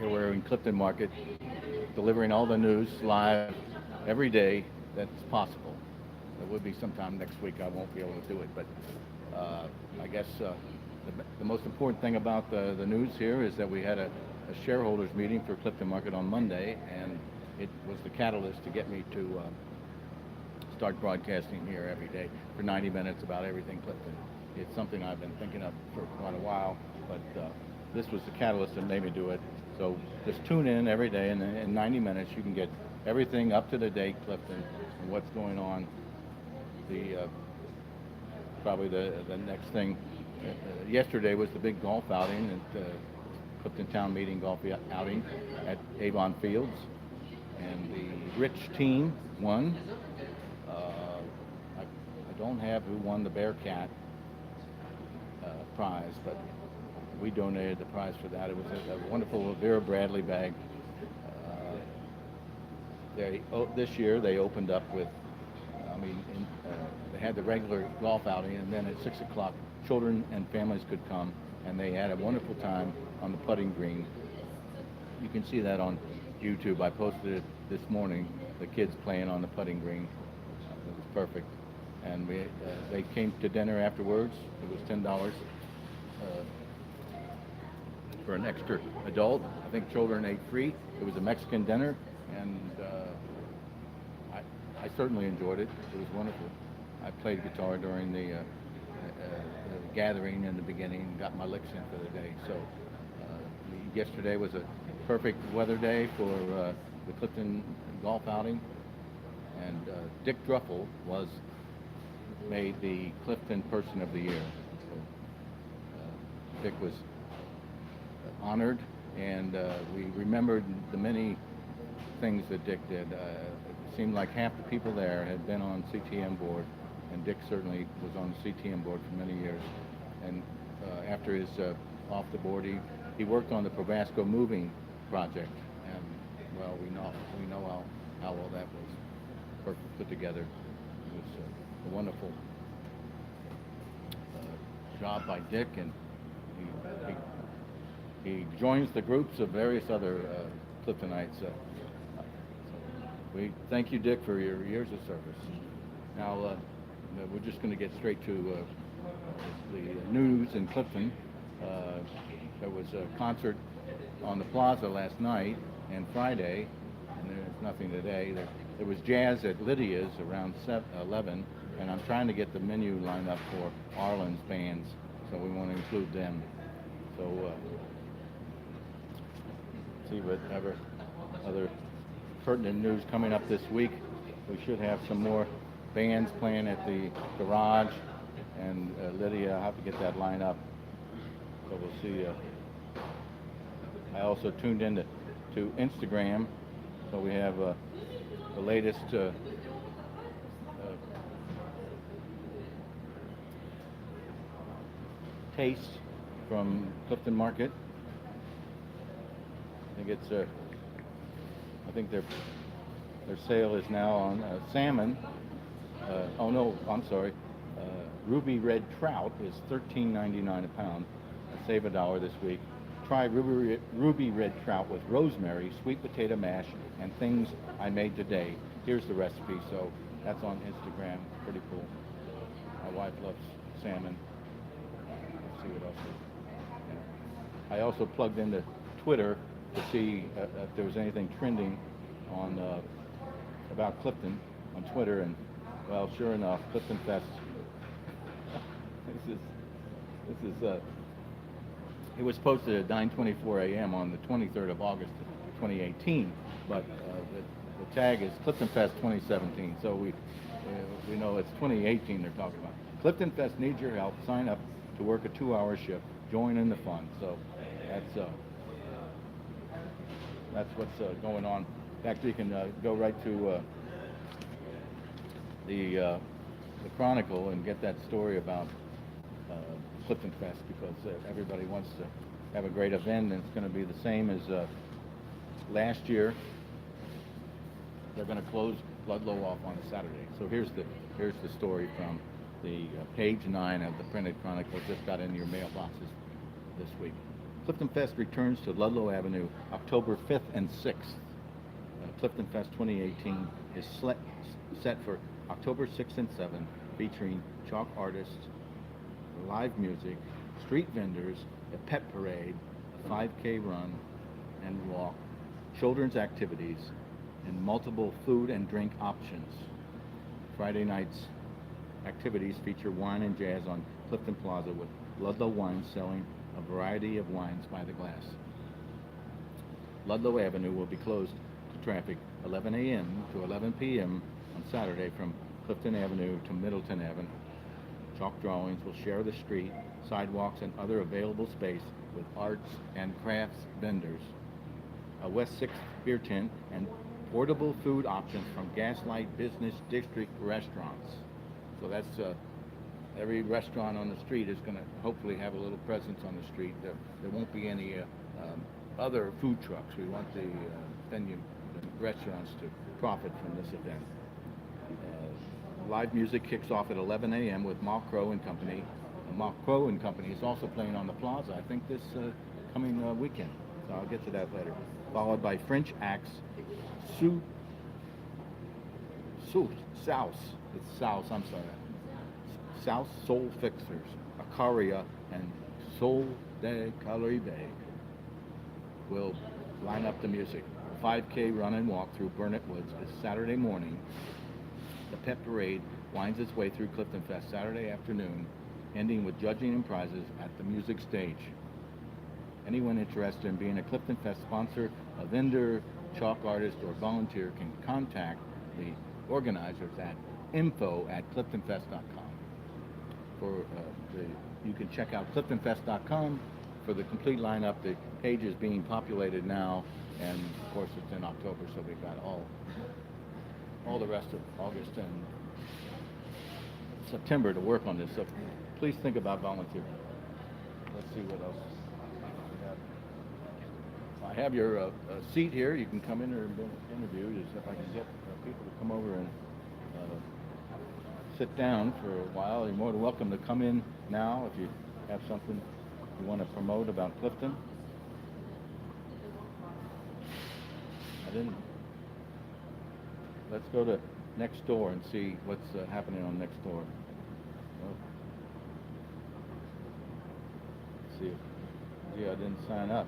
Here we're in Clifton Market, delivering all the news live every day that's possible. There will be sometime next week. I won't be able to do it, but I guess the most important thing about the news here is that we had a shareholders meeting for Clifton Market on Monday, and it was the catalyst to get me to start broadcasting here every day for 90 minutes about everything Clifton. It's something I've been thinking of for quite a while, but this was the catalyst that made me do it. So just tune in every day, and in 90 minutes you can get everything up to the date Clifton and what's going on. Probably the next thing. Yesterday was the big golf outing at Clifton Town Meeting golf outing at Avon Fields, and the Rich team won. I don't have who won the Bearcat prize, but we donated the prize for that. It was a wonderful Vera Bradley bag. This year they opened up with, they had the regular golf outing, and then at 6 o'clock, children and families could come, and they had a wonderful time on the putting green. You can see that on YouTube. I posted it this morning, the kids playing on the putting green. It was perfect. And they came to dinner afterwards. It was $10 for an extra adult. I think children ate free. It was a Mexican dinner, and I certainly enjoyed it. It was wonderful. I played guitar during the gathering in the beginning and got my licks in for the day. So yesterday was a perfect weather day for the Clifton golf outing, and Dick Druffel was made the Clifton Person of the Year. So, Dick was honored, and we remembered the many things that Dick did. It seemed like half the people there had been on CTM board, and Dick certainly was on the CTM board for many years. And after his off the board, he worked on the Probasco moving project, and well, we know how well that was put together. It was a wonderful job by Dick, and he joins the groups of various other Cliftonites. We thank you, Dick, for your years of service. Now, we're just going to get straight to the news in Clifton. There was a concert on the plaza last night and Friday, and there's nothing today. There was jazz at Lydia's around 11, and I'm trying to get the menu lined up for Arlen's bands, so we want to include them. So, see whatever other pertinent news coming up this week. We should have some more bands playing at the garage, and Lydia, I'll have to get that line up. So we'll see. I also tuned in to Instagram, so we have the latest taste from Clifton Market. I think their sale is now on salmon. I'm sorry. Ruby red trout is $13.99 a pound. Save $1 this week. Try ruby red trout with rosemary, sweet potato mash, and things I made today. Here's the recipe. So that's on Instagram. Pretty cool. My wife loves salmon. Let's see what else. Yeah. I also plugged into Twitter to see if there was anything trending on about Clifton on Twitter, and well, sure enough, Clifton Fest. This is it was posted at 9:24 a.m. on the 23rd of August, 2018, but the tag is Clifton Fest 2017. So we know it's 2018 they're talking about. Clifton Fest needs your help. Sign up to work a 2-hour shift. Join in the fun. So that's what's going on. In fact, you can go right to the Chronicle and get that story about Clifton Fest, because everybody wants to have a great event, and it's going to be the same as last year. They're going to close Ludlow off on a Saturday. So here's the story from the page 9 of the printed Chronicle. Just got into your mailboxes this week. Clifton Fest returns to Ludlow Avenue October 5th and 6th. Clifton Fest 2018 is set for October 6th and 7th, featuring chalk artists, live music, street vendors, a pet parade, a 5K run and walk, children's activities, and multiple food and drink options. Friday night's activities feature wine and jazz on Clifton Plaza with Ludlow Wines selling a variety of wines by the glass. Ludlow Avenue will be closed to traffic 11 a.m. to 11 p.m. on Saturday from Clifton Avenue to Middleton Avenue. Chalk drawings will share the street, sidewalks, and other available space with arts and crafts vendors, a West 6th beer tent, and portable food options from Gaslight Business District restaurants. So that's every restaurant on the street is going to hopefully have a little presence on the street. There won't be any other food trucks. We want the venue, the restaurants to profit from this event. Live music kicks off at 11 a.m. with Mock Crow and Company. Mock Crow and Company is also playing on the Plaza, I think this coming weekend. So I'll get to that later. Followed by French acts South Soul Fixers, Acaria, and Soul de Caribe will line up the music. A 5K run and walk through Burnett Woods is Saturday morning. The pet parade winds its way through Clifton Fest Saturday afternoon, ending with judging and prizes at the music stage. Anyone interested in being a Clifton Fest sponsor, a vendor, chalk artist, or volunteer can contact the organizers at info@cliftonfest.com. You can check out cliftonfest.com for the complete lineup. The page is being populated now, and of course it's in October, so we've got all the rest of August and September to work on this. So please think about volunteering. Let's see what else we have. I have your seat here. You can come in or be interviewed. If I can get people to come over and sit down for a while, you're more than welcome to come in now if you have something you want to promote about Clifton. Let's go to next door and see what's happening on next door. Let's see. Gee, I didn't sign up.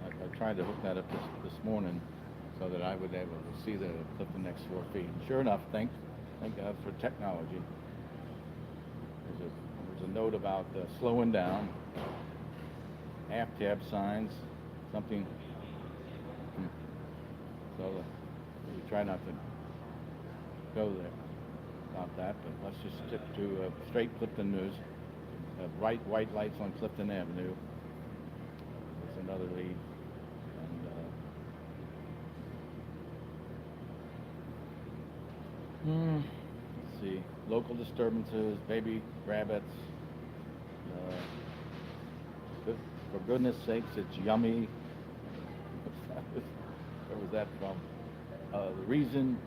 I tried to hook that up this morning so that I would be able to see the Clifton next door feed. And sure enough, thank God for technology. There's a note about slowing down, half-tab signs, something. So we try not to go there about that, but let's just stick to straight Clifton news. Bright white lights on Clifton Avenue. There's another lead. Let's see. Local disturbances, baby rabbits. For goodness sakes, it's yummy. Where was that from? The Reason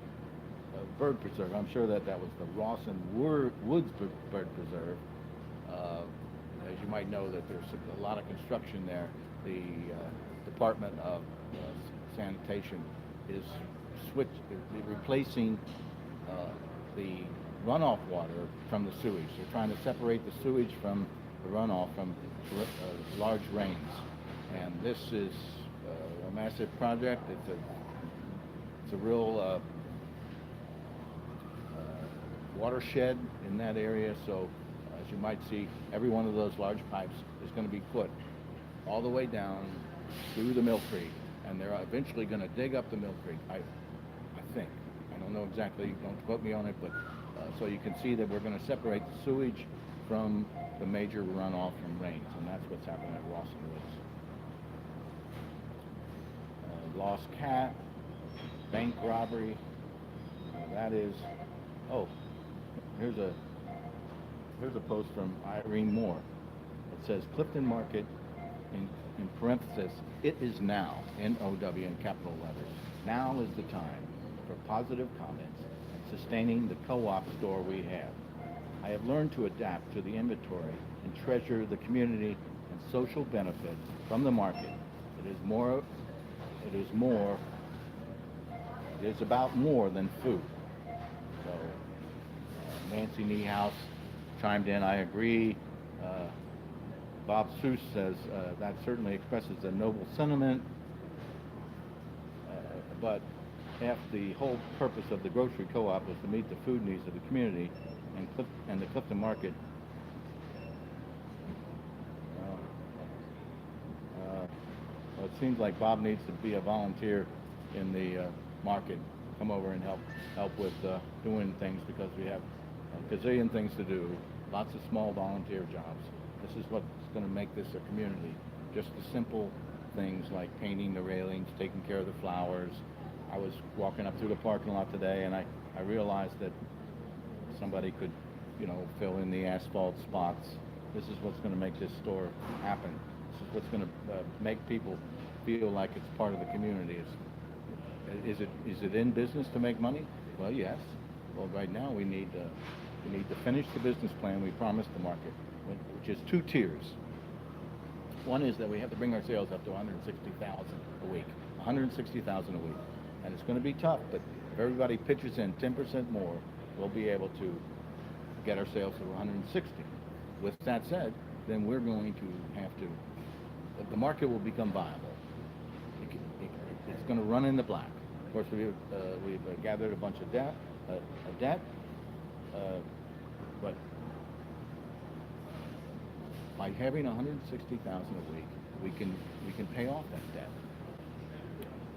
Bird Preserve. I'm sure that was the Rawson Woods Bird Preserve. As you might know, that there's a lot of construction there. The Department of Sanitation is replacing the runoff water from the sewage. They're trying to separate the sewage from the runoff from large rains. And this is a massive project. It's a real watershed in that area. So as you might see, every one of those large pipes is going to be put all the way down through the Mill Creek. And they're eventually going to dig up the Mill Creek, I think. I don't know exactly, don't quote me on it, but so you can see that we're going to separate the sewage from the major runoff from rains, and that's what's happening at Rawson Woods. Lost cat, bank robbery, that is, here's a post from Irene Moore. It says, Clifton Market, in parenthesis, it is now, N-O-W in capital letters. Now is the time for positive comments and sustaining the co-op store we have. I have learned to adapt to the inventory and treasure the community and social benefit from the market. It is more, it is more, it is about more than food. So Nancy Niehaus chimed in, I agree. Bob Seuss says that certainly expresses a noble sentiment, but if the whole purpose of the grocery co-op was to meet the food needs of the community and the Clifton market, well, it seems like Bob needs to be a volunteer in the market, come over and help with doing things, because we have a gazillion things to do, lots of small volunteer jobs. This is what's going to make this a community. Just the simple things like painting the railings, taking care of the flowers. I was walking up through the parking lot today, and I realized that somebody could, fill in the asphalt spots. This is what's going to make this store happen. This is what's going to make people feel like it's part of the community. Is it in business to make money? Well, yes. Well, right now we need to finish the business plan we promised the market, which is 2 tiers. One is that we have to bring our sales up to 160,000 a week, 160,000 a week, and it's going to be tough. But if everybody pitches in 10% more, we'll be able to get our sales to 160. With that said, then we're going to have to. The market will become viable. It's going to run in the black. Of course, we've gathered a bunch of debt, but by having 160,000 a week, we can pay off that debt.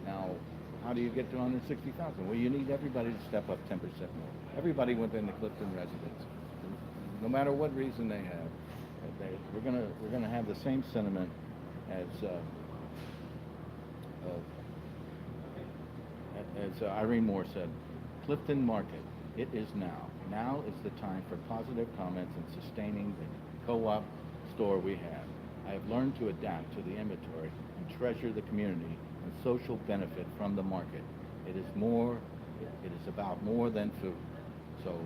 Now, how do you get to 160,000? Well, you need everybody to step up 10% more. Everybody within the Clifton residents, no matter what reason they have, we're gonna have the same sentiment as Irene Moore said. Clifton Market, it is now. Now is the time for positive comments and sustaining the co-op store we have. I have learned to adapt to the inventory and treasure the community and social benefit from the market. It is about more than food. So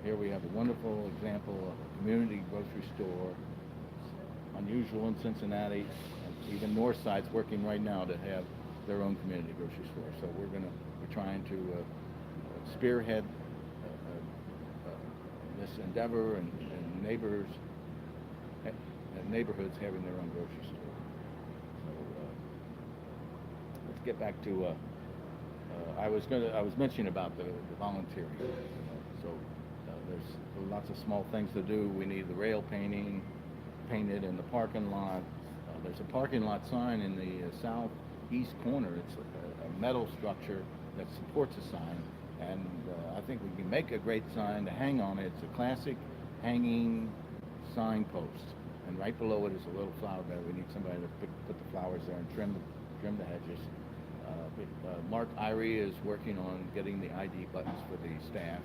here we have a wonderful example of a community grocery store. It's unusual in Cincinnati, and even Northside's working right now to have their own community grocery store. So we're trying to spearhead this endeavor, and neighborhoods having their own grocery store. So let's get back to. I was mentioning about the volunteering. So there's lots of small things to do. We need the rail painted in the parking lot. There's a parking lot sign in the southeast corner. It's a metal structure that supports a sign, and I think we can make a great sign to hang on it. It's a classic hanging signpost, and right below it is a little flower bed. We need somebody to put the flowers there and trim the hedges. Mark Irie is working on getting the ID buttons for the staff.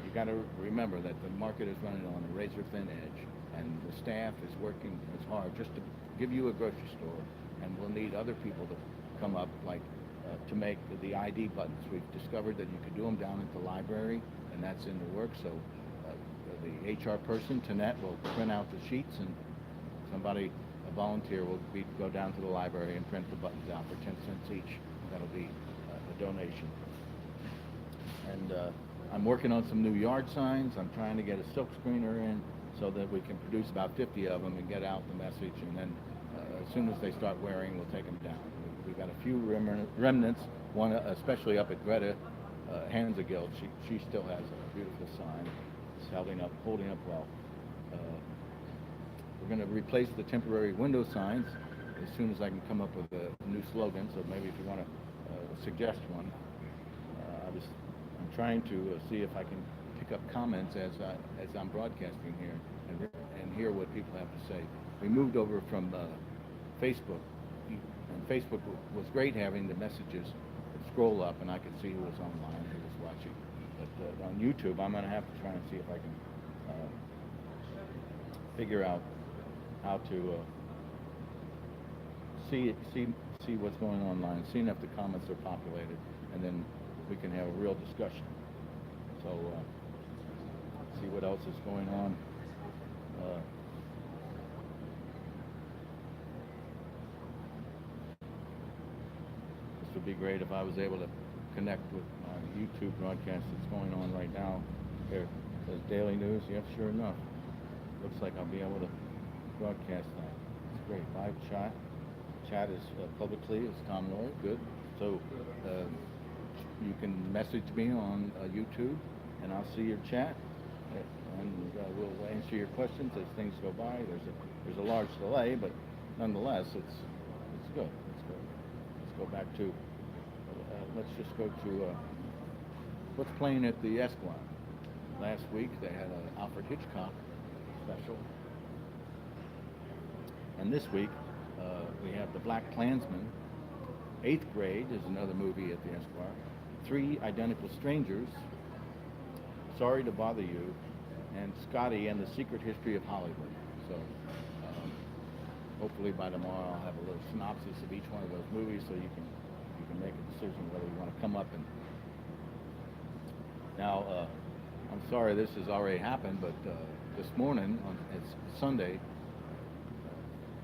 You got to remember that the market is running on a razor thin edge, and the staff is working as hard just to give you a grocery store, and we'll need other people to come up, like to make the ID buttons. We've discovered that you can do them down at the library, and that's in the works. So the HR person, Tanette, will print out the sheets, and a volunteer will go down to the library and print the buttons out for 10 cents each. That'll be a donation. And I'm working on some new yard signs. I'm trying to get a silk screener in so that we can produce about 50 of them and get out the message, and then as soon as they start wearing, we'll take them down. We've got a few remnants, one especially up at Greta Hansagild. She still has a beautiful sign. It's holding up well. We're going to replace the temporary window signs as soon as I can come up with a new slogan. So maybe if you want to suggest one. I'm trying to see if I can pick up comments as I'm broadcasting here and hear what people have to say. We moved over from Facebook, and Facebook was great having the messages scroll up, and I could see who was online, who was watching. But on YouTube, I'm going to have to try and see if I can figure out how to see what's going on online, see if the comments are populated, and then we can have a real discussion. else is going on. Uh, this would be great if I was able to connect with my YouTube broadcast that's going on right now. Here, it says daily news. Yep, sure enough. Looks like I'll be able to broadcast that. It's great. Live chat. Chat is publicly. It's Tom Lohre. Good. So you can message me on YouTube, and I'll see your chat, and we'll answer your questions as things go by. There's a large delay, but nonetheless, it's good. Let's go back to. Let's just go to what's playing at the Esquire. Last week they had an Alfred Hitchcock special, and this week we have The Black Klansman. 8th Grade is another movie at the Esquire. 3 Identical Strangers, Sorry to Bother You, and Scotty and the Secret History of Hollywood. So hopefully by tomorrow I'll have a little synopsis of each one of those movies, so you can make a decision whether you want to come up and. Now I'm sorry this has already happened, but this morning it's Sunday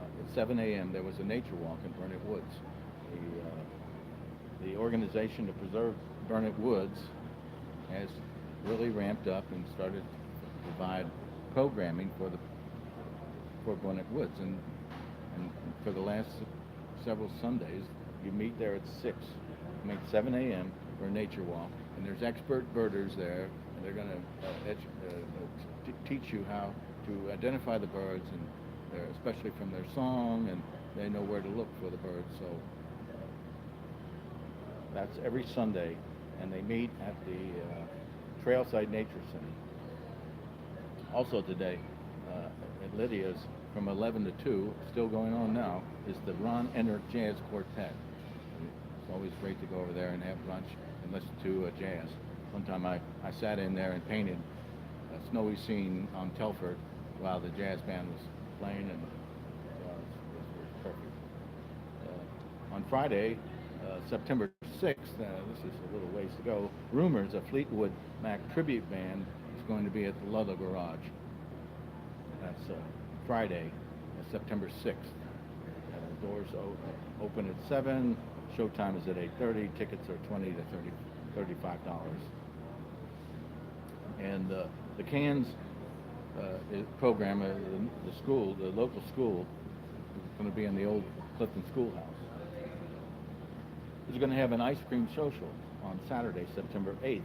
at 7 a.m. there was a nature walk in Burnett Woods. The organization to preserve Burnett Woods has really ramped up and started to provide programming for Burnett Woods, and for the last several Sundays you meet there at 6. You meet 7 a.m. for a nature walk, and there's expert birders there, and they're going to teach you how to identify the birds, and especially from their song, and they know where to look for the birds. So that's every Sunday, and they meet at the Trailside Nature Center. Also today, at Lydia's from 11 to 2, still going on now, is the Ron Enter Jazz Quartet. It's always great to go over there and have lunch and listen to jazz. One time I sat in there and painted a snowy scene on Telford while the jazz band was playing, and it was perfect. On Friday, September 6th, this is a little ways to go, rumors a Fleetwood Mac tribute band is going to be at the Lohre Garage. That's Friday, September 6th. Doors open at 7, showtime is at 8:30, tickets are $20 to $35. And the Cans program, the local school, is going to be in the old Clifton schoolhouse. Is going to have an ice cream social on Saturday, September 8th.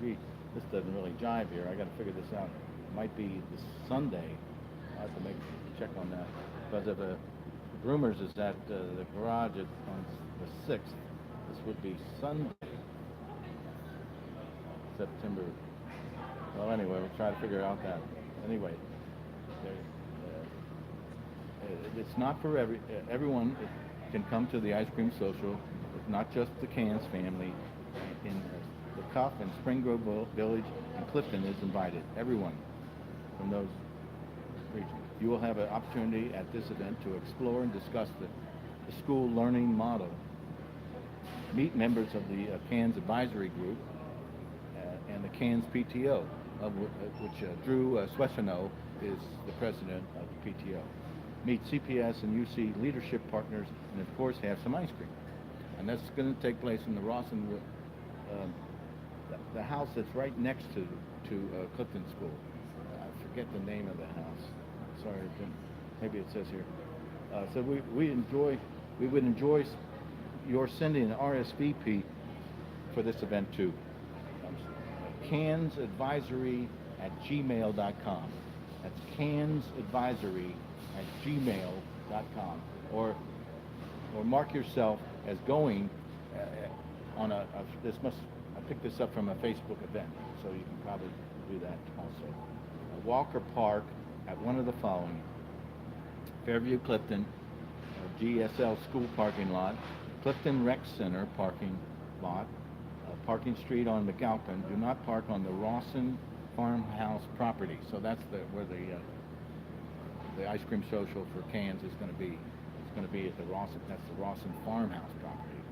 Gee, this doesn't really jive here. I got to figure this out. It might be this Sunday. I have to check on that. Because of the rumors is that the garage on the 6th. This would be Sunday, September. Well, anyway, we'll try to figure out that. Anyway, it's not for everyone. Can come to the ice cream social. It's not just the Cans family. In the Cuff and Spring Grove Village and Clifton is invited. Everyone from those regions. You will have an opportunity at this event to explore and discuss the school learning model. Meet members of the Cans Advisory Group and the Cans PTO, of which Drew Swessano is the president of the PTO. Meet CPS and UC leadership partners, and of course have some ice cream. And that's going to take place in the Rawson, the house that's right next to Clifton School. I forget the name of the house. Sorry, maybe it says here. So we would enjoy your sending an RSVP for this event too. cansadvisory@gmail.com. That's cansadvisory@gmail.com. Or mark yourself as going on I picked this up from a Facebook event, so you can probably do that also. Walk or park at one of the following: Fairview Clifton, GSL School parking lot, Clifton Rec Center parking lot, parking street on McAlpin. Do not park on the Rawson farmhouse property. So that's where the ice cream social for Cans is going to be. It's going to be at the Rawson. That's the Rawson farmhouse property.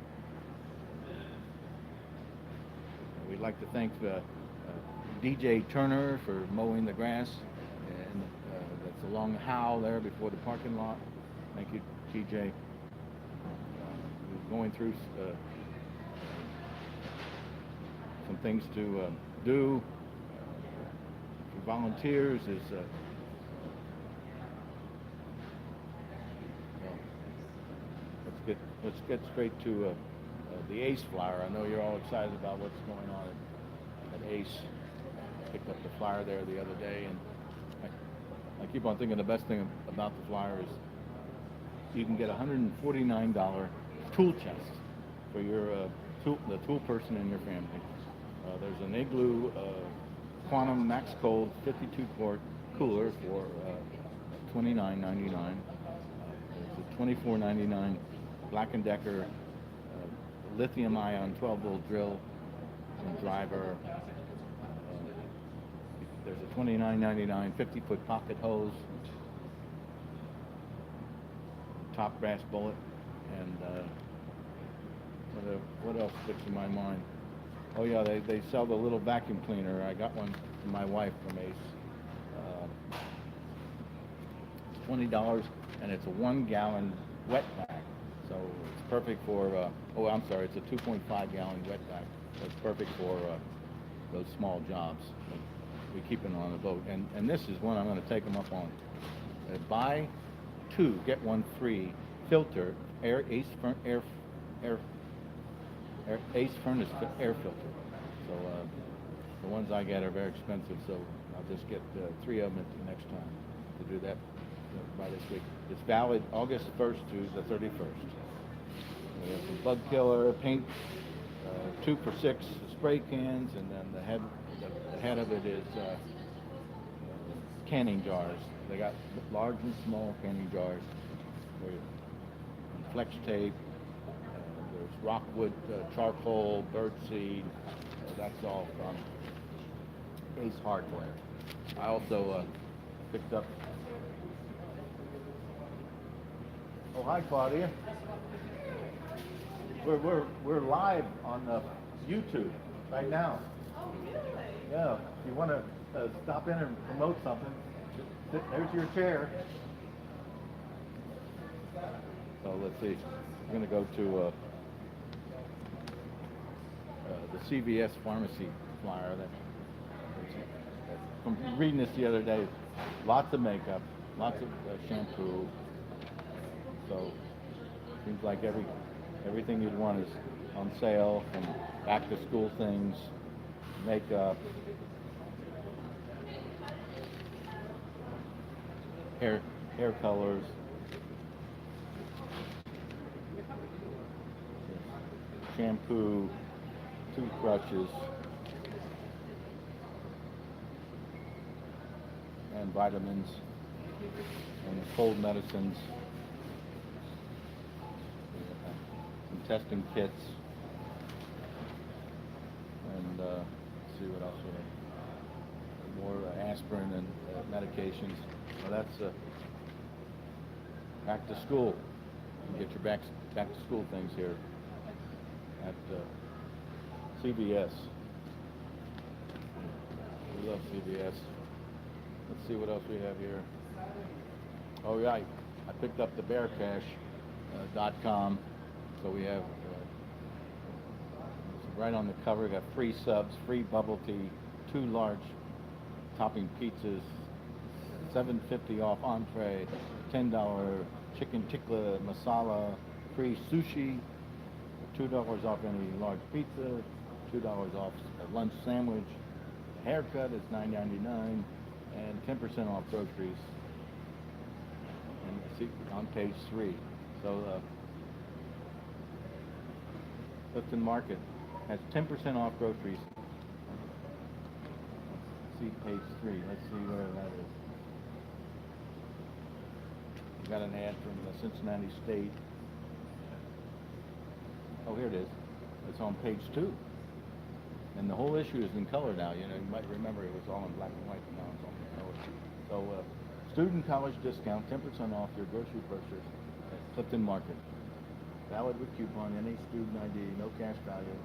We'd like to thank DJ Turner for mowing the grass, and that's along the Howe there before the parking lot. Thank you, TJ. We're going through some things to do for volunteers is well, let's get straight to the ACE flyer. I know you're all excited about what's going on at ACE. I picked up the flyer there the other day, and I keep on thinking the best thing about the flyer is you can get a $149 tool chest for your the tool person in your family. There's an Igloo Quantum Max Cold 52 quart cooler for $29.99. There's a $24.99 Black & Decker lithium ion 12-volt drill and driver. There's a $29.99 50-foot pocket hose, top brass bullet, and what else sticks in my mind? Oh yeah, they sell the little vacuum cleaner. I got one for my wife from Ace. It's $20, and it's a 1-gallon wet bag. So it's perfect for, oh I'm sorry, it's a 2.5-gallon wet bag. So it's perfect for those small jobs. We keep it on the boat. And this is one I'm going to take them up on. Buy 2, get 1 free filter, Ace furnace air filter. So the ones I get are very expensive, so I'll just get 3 of them next time to do that by this week. It's valid August 1st to the 31st. We have some bug killer paint, 2 for $6 spray cans, and then the head of it is canning jars. They got large and small canning jars. Flex tape. There's rockwood, charcoal, birdseed. That's all from Ace Hardware. I also picked up. Oh, hi, Claudia. We're live on YouTube right now. Oh, really? Yeah. If you want to stop in and promote something, there's your chair. So let's see. I'm going to go to the CVS pharmacy flyer. From reading this the other day, lots of makeup, lots of shampoo. So seems like everything you'd want is on sale, from back to school things, makeup, hair colors. Shampoo, toothbrushes, and vitamins, and cold medicines, some testing kits, and let's see what else we have. More aspirin and medications. Well, that's back to school. You get your back to school things here at CVS. We love CVS. Let's see what else we have here. Oh yeah, I picked up the bearcash.com. So we have right on the cover, we got free subs, free bubble tea, 2 large topping pizzas, $7.50 off entree, $10 chicken tikka masala, free sushi, $2 off any large pizza, $2 off a lunch sandwich. Haircut is $9.99, and 10% off groceries. And see on page 3. So Clifton Market has 10% off groceries. See page 3. Let's see where that is. We got an ad from the Cincinnati State. Oh, here it is. It's on page 2. And the whole issue is in color now. You know, you might remember it was all in black and white, and now it's all in color. So, student college discount, 10% off your grocery purchase at Clifton Market. Valid with coupon, any student ID, no cash value.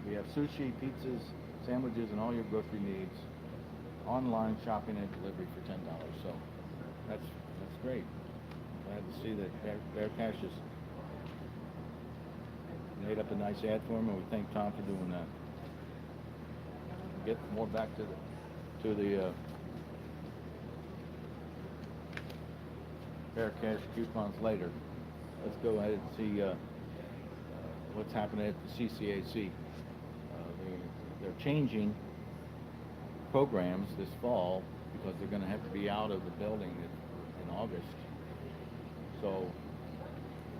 We have sushi, pizzas, sandwiches and all your grocery needs, online shopping and delivery for $10. So that's great. Glad to see that Bear Cash has made up a nice ad for him, and we thank Tom for doing that. Get more back to the Bear Cash coupons later. Let's go ahead and see what's happening at the CCAC. They're changing programs this fall because they're going to have to be out of the building in August. So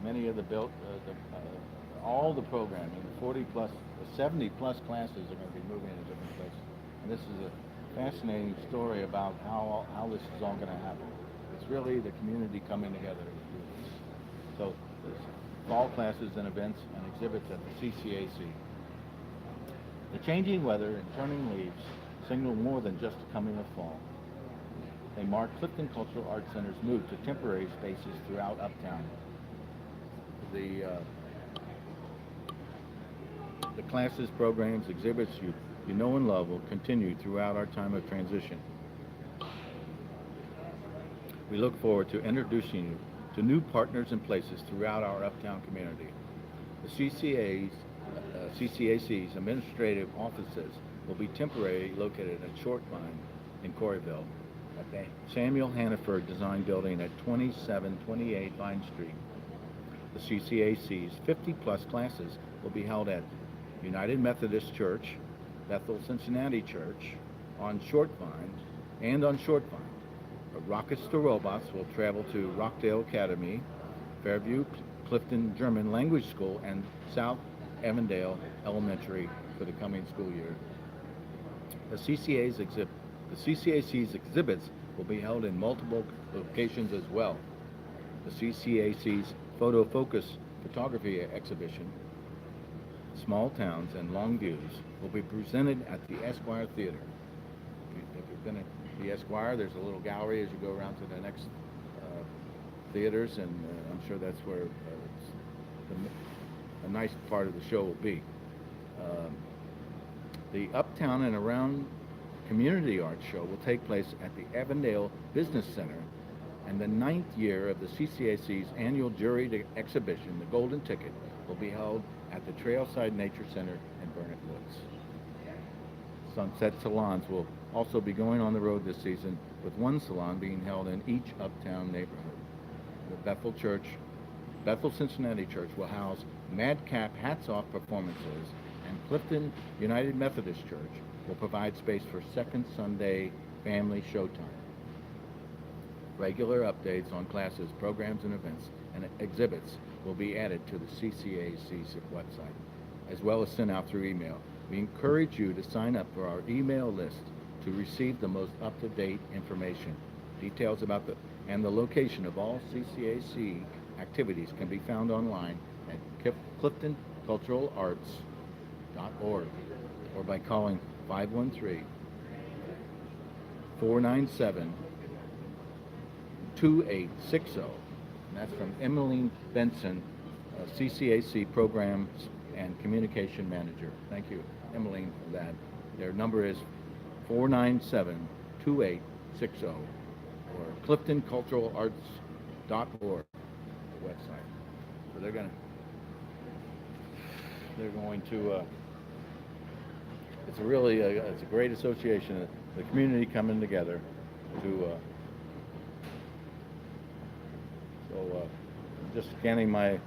many of all the programming, the 40 plus, the 70 plus classes are going to be moving in different places. And this is a fascinating story about how this is all going to happen. It's really the community coming together to do this. So there's fall classes and events and exhibits at the CCAC. The changing weather and turning leaves signal more than just the coming of fall. They mark Clifton Cultural Arts Center's move to temporary spaces throughout Uptown. The classes, programs, exhibits you know and love will continue throughout our time of transition. We look forward to introducing you to new partners and places throughout our Uptown community. The CCAC's administrative offices will be temporarily located at Short Vine in Corryville, at the Samuel Hannaford Design Building at 2728 Vine Street. The CCAC's 50-plus classes will be held at United Methodist Church, Bethel Cincinnati Church, on Short Vine, and on Short Vine. Rockets to Robots will travel to Rockdale Academy, Fairview Clifton German Language School, and South Avondale Elementary for the coming school year. The CCAC's exhibits will be held in multiple locations as well. The CCAC's Photo Focus Photography exhibition, Small Towns and Long Views, will be presented at the Esquire Theater. If you've been at the Esquire, there's a little gallery as you go around to the next theaters, and I'm sure that's where a nice part of the show will be. The Uptown and Around Community Arts Show will take place at the Avondale Business Center, and the 9th year of the CCAC's annual juried exhibition, The Golden Ticket, will be held at the Trailside Nature Center in Burnett Woods. Sunset Salons will also be going on the road this season, with one salon being held in each Uptown neighborhood. The Bethel Cincinnati Church will house Madcap Hats Off performances, and Clifton United Methodist Church will provide space for Second Sunday Family Showtime. Regular updates on classes, programs, and events and exhibits will be added to the CCAC's website, as well as sent out through email. We encourage you to sign up for our email list to receive the most up-to-date information. Details about the location of all CCAC activities can be found online at cliftonculturalarts.org or by calling 513-497-2860. And that's from Emmeline Benson, CCAC Programs and Communication Manager. Thank you, Emmeline, for that. Their number is 497-2860 or cliftonculturalarts.org, the website. So they're going to it's a really it's a great association, the community coming together to just scanning my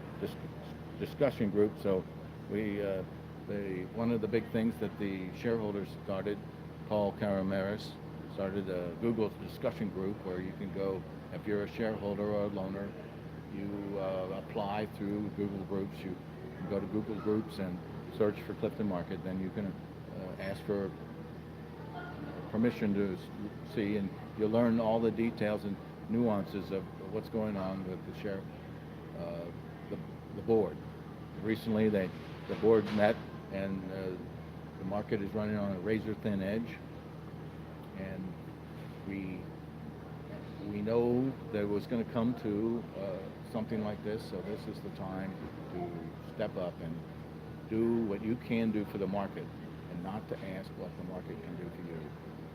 discussion group. So one of the big things that the shareholders started, Paul Caramaris, started a Google discussion group where you can go, if you're a shareholder or a loaner, you apply through Google Groups. You can go to Google Groups and search for Clifton Market. Then you can ask for permission to see, and you'll learn all the details and nuances of what's going on with the the board. Recently, the board met, and the market is running on a razor-thin edge, and we know that it was going to come to something like this, so this is the time to step up and do what you can do for the market. and not to ask what the market can do for you.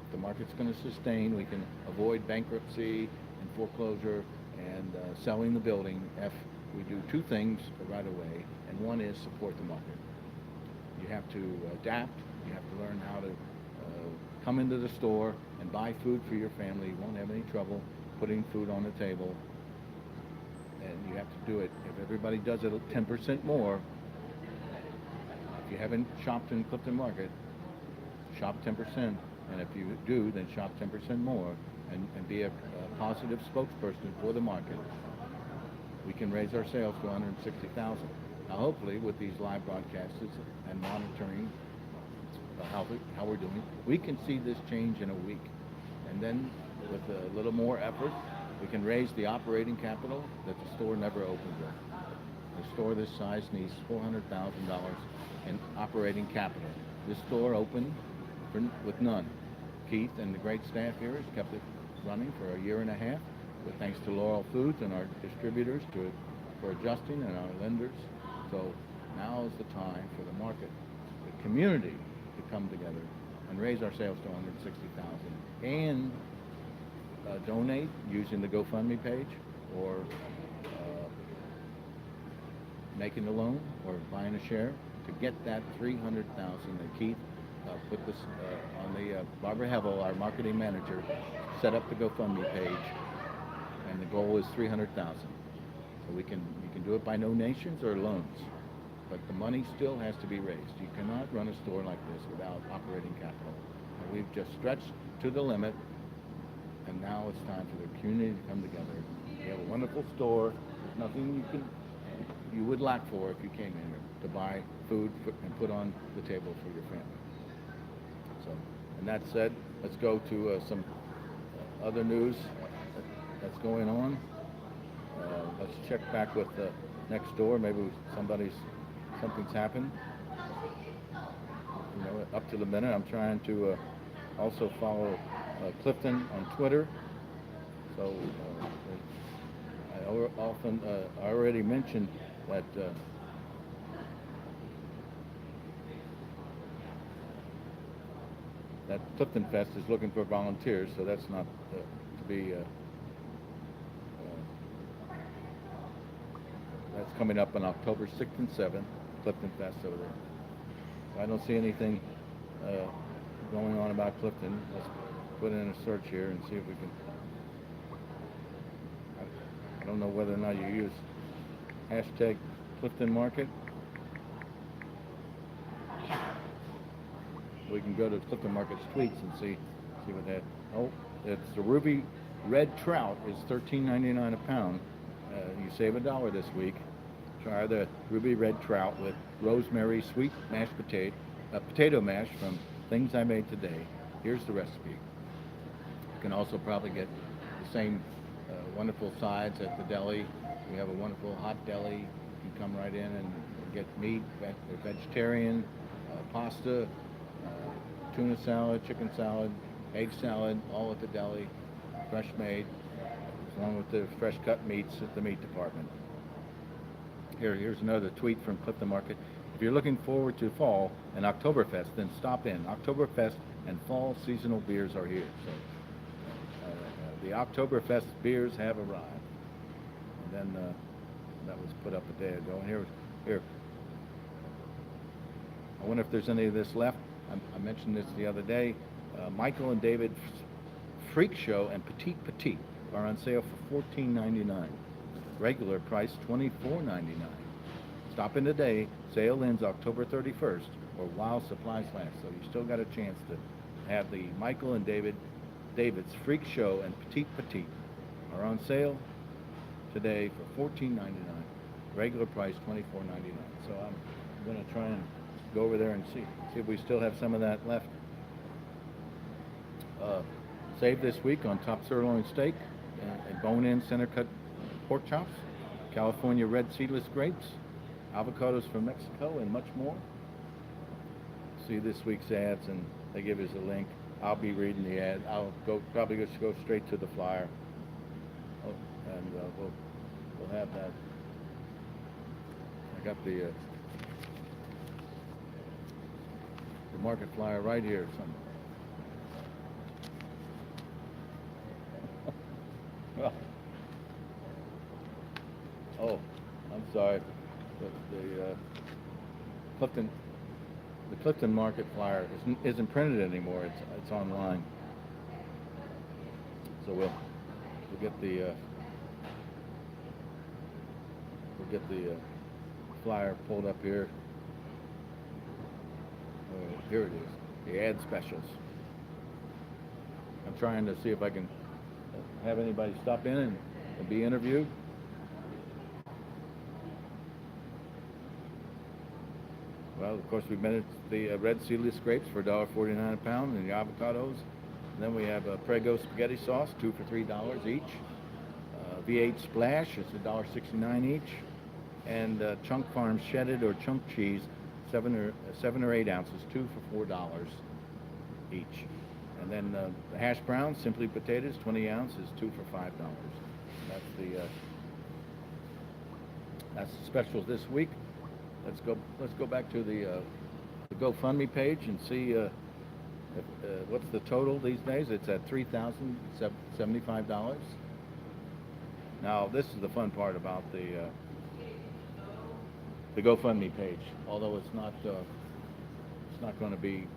If the market's going to sustain, we can avoid bankruptcy and foreclosure and selling the building if we do two things right away, and one is support the market. You have to adapt. You have to learn how to come into the store and buy food for your family. You won't have any trouble putting food on the table. And you have to do it. If everybody does it 10% more, if you haven't shopped in Clifton Market, shop 10%. And if you do, then shop 10% more and be a positive spokesperson for the market. We can raise our sales to 160,000. Now, hopefully, with these live broadcasts and monitoring how we're doing, we can see this change in a week. And then, with a little more effort, we can raise the operating capital that the store never opened with. A store this size needs $400,000 in operating capital. This store opened with none. Keith and the great staff here has kept it running for a year and a half, with thanks to Laurel Foods and our distributors for adjusting, and our lenders. So now is the time for the market, the community, to come together and raise our sales to 160,000 and donate using the GoFundMe page, or making a loan or buying a share to get that 300,000 that Keith put this on the Barbara Hevel, our marketing manager, set up the GoFundMe page, and the goal is 300,000. So you can do it by donations or loans, but the money still has to be raised. You cannot run a store like this without operating capital. And we've just stretched to the limit, and now it's time for the community to come together. We have a wonderful store. There's nothing you would lack for if you came in here to buy food and put on the table for your family. So, and that said, let's go to some other news that's going on. Let's check back with next door. Maybe something's happened. You know, up to the minute. I'm trying to also follow Clifton on Twitter. So I already mentioned that that Clifton Fest is looking for volunteers, so that's not to be. That's coming up on October 6th and 7th, Clifton Fest over there. I don't see anything going on about Clifton. Let's put in a search here and see if we can. I don't know whether or not you use hashtag Clifton Market. We can go to Clifton Market's tweets and see what that. Oh, it's the ruby red trout is $13.99 a pound. You save $1 this week. Try the ruby red trout with rosemary sweet mashed potato mash from Things I Made Today. Here's the recipe. You can also probably get the same wonderful sides at the deli. We have a wonderful hot deli. You can come right in and get meat, vegetarian, pasta, tuna salad, chicken salad, egg salad, all at the deli, fresh made, along with the fresh cut meats at the meat department. Here's another tweet from Clifton Market. If you're looking forward to fall and Oktoberfest, then stop in. Oktoberfest and fall seasonal beers are here. So the Oktoberfest beers have arrived. And then that was put up a day ago. And here. I wonder if there's any of this left. I mentioned this the other day. Michael and David Freak Show and Petite are on sale for $14.99. Regular price $24.99. Stop in today. Sale ends October 31st, or while supplies last. So you still got a chance to have the Michael and David's Freak Show and Petite are on sale today for $14.99. Regular price $24.99. So I'm going to try and go over there and see if we still have some of that left. Save this week on top sirloin steak and bone-in center-cut pork chops, California red seedless grapes, avocados from Mexico, and much more. See this week's ads, and they give us a link. I'll be reading the ad. I'll probably just go straight to the flyer, and we'll have that. I got the market flyer right here somewhere. Well, oh, I'm sorry. The Clifton, the Clifton market flyer isn't printed anymore. It's online. So we'll get the flyer pulled up here. Here it is. The ad specials. I'm trying to see if I can have anybody stop in and be interviewed. Well, of course, we've managed the red seedless grapes for $1.49 a pound, and the avocados. And then we have Prego spaghetti sauce, 2 for $3 each. V8 Splash, it's $1.69 each. And Chunk Farm shredded or chunk cheese, 7 or 8 ounces, 2 for $4 each. And then the hash browns, simply potatoes, 20 ounces, 2 for $5. That's the specials this week. Let's go back to the GoFundMe page and see what's the total these days. It's at $3,075. Now this is the fun part about the GoFundMe page. Although it's not going to be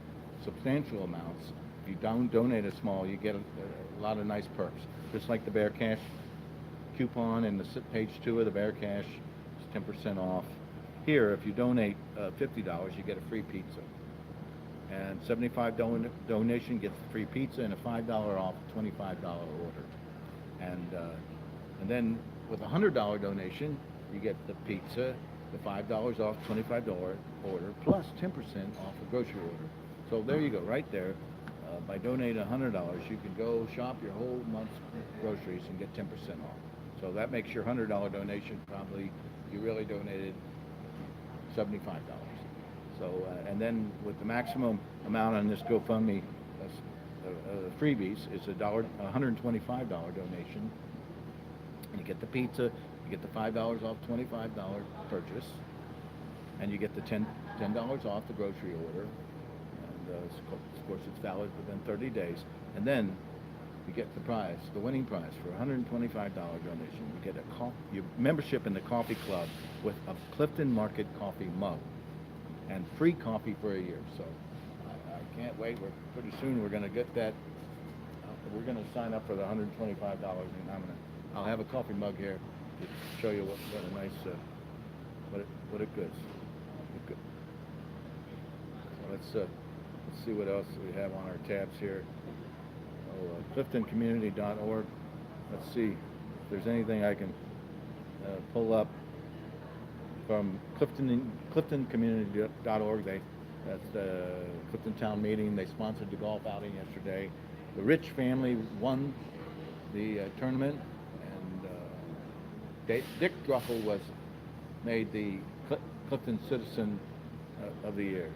substantial amounts. If you donate a small, you get a lot of nice perks. Just like the Bear Cash coupon in the page 2 of the Bear Cash is 10% off. Here, if you donate $50, you get a free pizza. And $75 donation gets a free pizza and a $5 off $25 order. And then with a $100 donation, you get the pizza, the $5 off $25 order, plus 10% off a grocery order. So there you go, right there. By donating $100, you can go shop your whole month's groceries and get 10% off. So that makes your $100 donation probably, you really donated $75. So, and then with the maximum amount on this GoFundMe freebies is $125 donation. And you get the pizza, you get the $5 off $25 purchase, and you get the $10 off the grocery order. And of course, it's valid within 30 days. And then you get the prize, the winning prize for $125 donation. You get your membership in the coffee club with a Clifton Market coffee mug and free coffee for a year. So I can't wait. Pretty soon we're going to get that. We're going to sign up for the $125, and I'll have a coffee mug here to show you what a nice what it goods. So let's see what else we have on our tabs here. CliftonCommunity.org. Let's see if there's anything I can pull up from CliftonCommunity.org. That's the Clifton Town Meeting. They sponsored the golf outing yesterday. The Rich family won the tournament, and Dick Druffel was made the Clifton Citizen of the Year.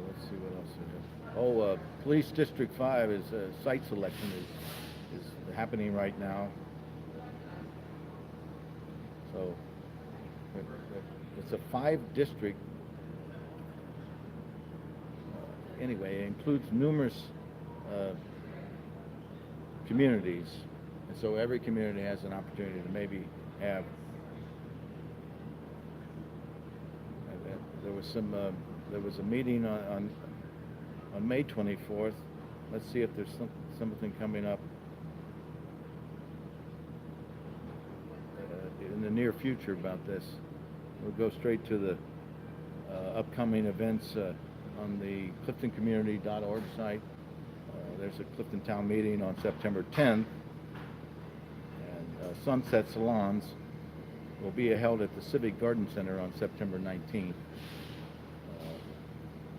Let's see what else there is. Police District 5 is site selection is happening right now. So it's a 5-district. Anyway, it includes numerous communities, and so every community has an opportunity to maybe have. There was a meeting on May 24th. Let's see if there's something coming up in the near future about this. We'll go straight to the upcoming events on the CliftonCommunity.org site. There's a Clifton Town Meeting on September 10th, and Sunset Salons will be held at the Civic Garden Center on September 19th.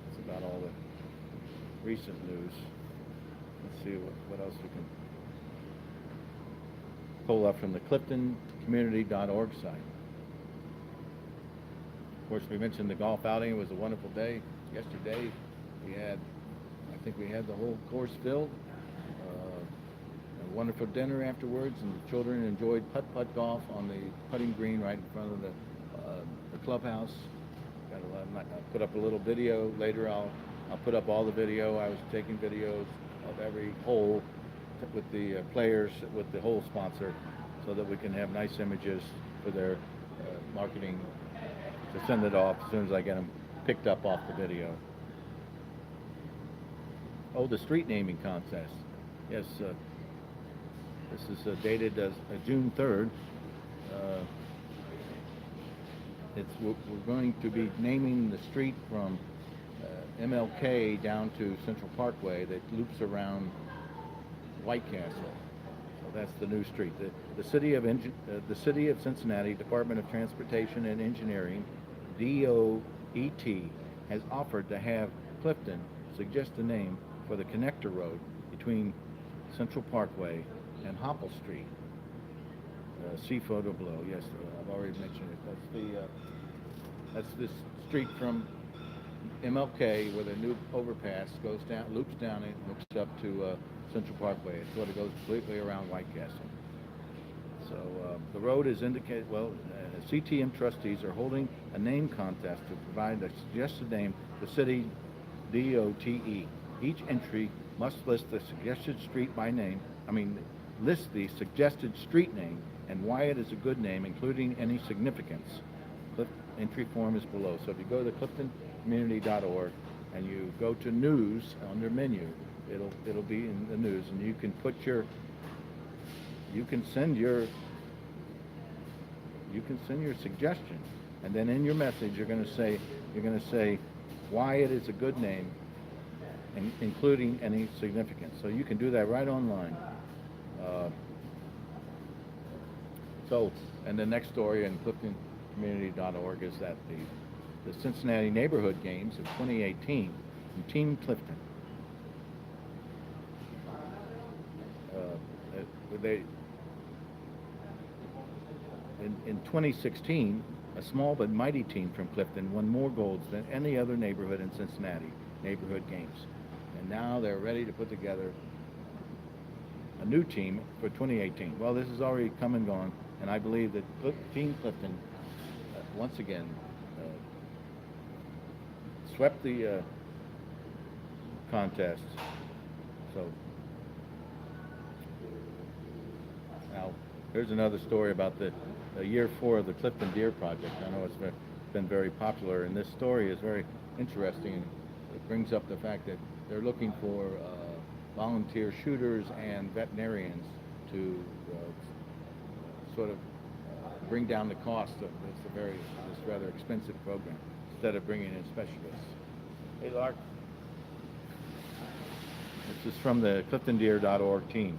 That's about all the recent news. Let's see what else we can pull up from the CliftonCommunity.org site. Of course, we mentioned the golf outing. It was a wonderful day. Yesterday, I think we had the whole course filled. A wonderful dinner afterwards, and the children enjoyed putt-putt golf on the putting green right in front of the clubhouse. I'll put up a little video later. I'll put up all the video. I was taking videos of every hole with the players, with the hole sponsor, so that we can have nice images for their marketing to send it off as soon as I get them picked up off the video. Oh, the street naming contest. Yes, this is dated as June 3rd. We're going to be naming the street from MLK down to Central Parkway that loops around White Castle. So that's the new street. The city of Cincinnati Department of Transportation and Engineering, DOET, has offered to have Clifton suggest a name for the connector road between Central Parkway and Hopple Street. See photo below. Yes, I've already mentioned it. That's this street from MLK where the new overpass goes down, loops down, and hooks up to Central Parkway. It sort of goes completely around White Castle. So the road is indicated. Well, CTM trustees are holding a name contest to provide a suggested name to city DOTE. Each entry must list the suggested street by name. List the suggested street name and why it is a good name, including any significance. Entry form is below. So if you go to cliftoncommunity.org and you go to news under menu, it'll be in the news, and you can send your suggestion, and then in your message you're going to say why it is a good name, and including any significance. So you can do that right online. And the next story in CliftonCommunity.org is that the Cincinnati Neighborhood Games of 2018 from Team Clifton. In 2016, a small but mighty team from Clifton won more golds than any other neighborhood in Cincinnati Neighborhood Games. And now they're ready to put together a new team for 2018. Well, this has already come and gone, and I believe that Team Clifton, once again, swept the contest. So now here's another story about the year 4 of the Clifton Deer Project. I know it's been very popular, and this story is very interesting. And it brings up the fact that they're looking for volunteer shooters and veterinarians to sort of bring down the cost of this rather expensive program, instead of bringing in specialists. Hey, Lark. This is from the CliftonDeer.org team.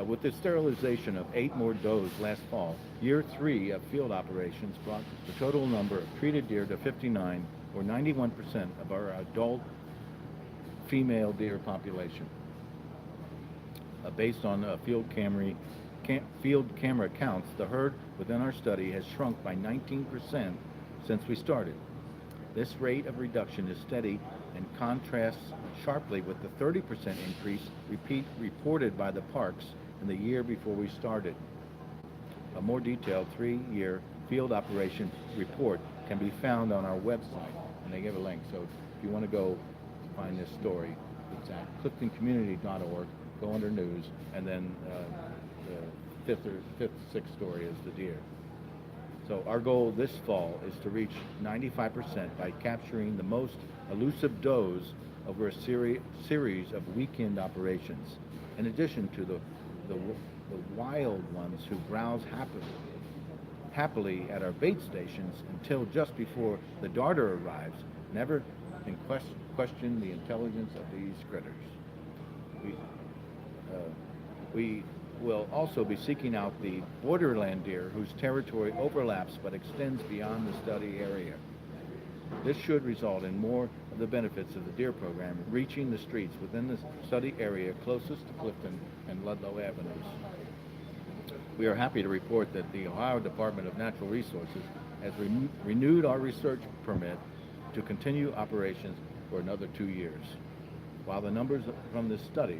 With the sterilization of 8 more does last fall, year 3 of field operations brought the total number of treated deer to 59, or 91% of our adult female deer population. Based on field camera counts, the herd within our study has shrunk by 19% since we started. This rate of reduction is steady and contrasts sharply with the 30% increase reported by the parks in the year before we started. A more detailed 3-year field operation report can be found on our website, and they give a link. So if you want to go find this story, it's at cliftoncommunity.org. Go under news, and then the sixth story is the deer. So our goal this fall is to reach 95% by capturing the most elusive does over a series of weekend operations, in addition to the wild ones who browse happily at our bait stations until just before the darter arrives. Never can question the intelligence of these critters. We will also be seeking out the borderland deer whose territory overlaps but extends beyond the study area. This should result in more of the benefits of the deer program reaching the streets within the study area closest to Clifton and Ludlow Avenues. We are happy to report that the Ohio Department of Natural Resources has renewed our research permit to continue operations for another 2 years. While the numbers from this study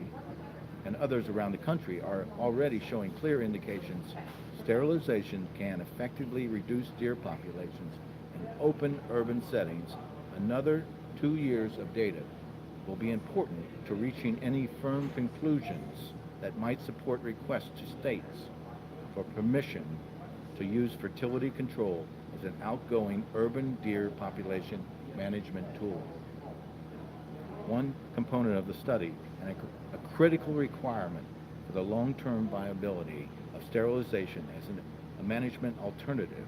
and others around the country are already showing clear indications sterilization can effectively reduce deer populations and in open urban settings, another 2 years of data will be important to reaching any firm conclusions that might support requests to states for permission to use fertility control as an outgoing urban deer population management tool. One component of the study and a critical requirement for the long-term viability of sterilization as a management alternative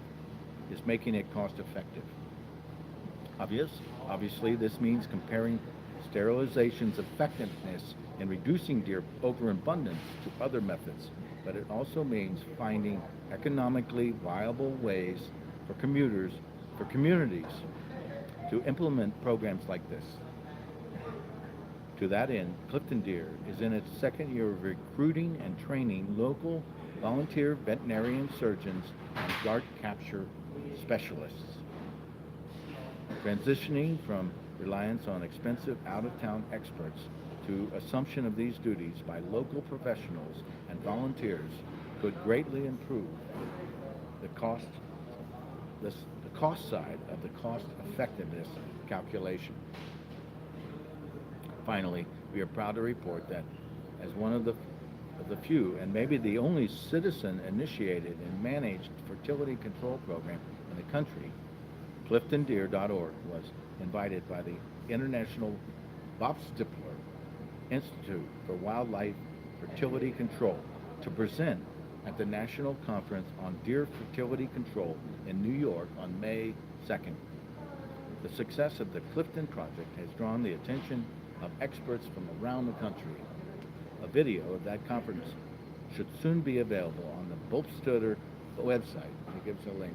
is making it cost-effective. Obviously, this means comparing sterilization's effectiveness in reducing deer overabundance to other methods, but it also means finding economically viable ways for communities to implement programs like this. To that end, Clifton Deer is in its second year of recruiting and training local volunteer veterinarian surgeons and dart capture specialists, transitioning from reliance on expensive out-of-town experts to assumption of these duties by local professionals and volunteers could greatly improve the cost side of the cost effectiveness calculation. Finally, we are proud to report that as one of the few and maybe the only citizen-initiated and managed fertility control program in the country, CliftonDeer.org was invited by the International Bob Stifler Institute for Wildlife Fertility Control to present at the National Conference on Deer Fertility Control in New York on May 2nd. The success of the Clifton project has drawn the attention of experts from around the country. A video of that conference should soon be available on the Bolpstuder website. It gives a link.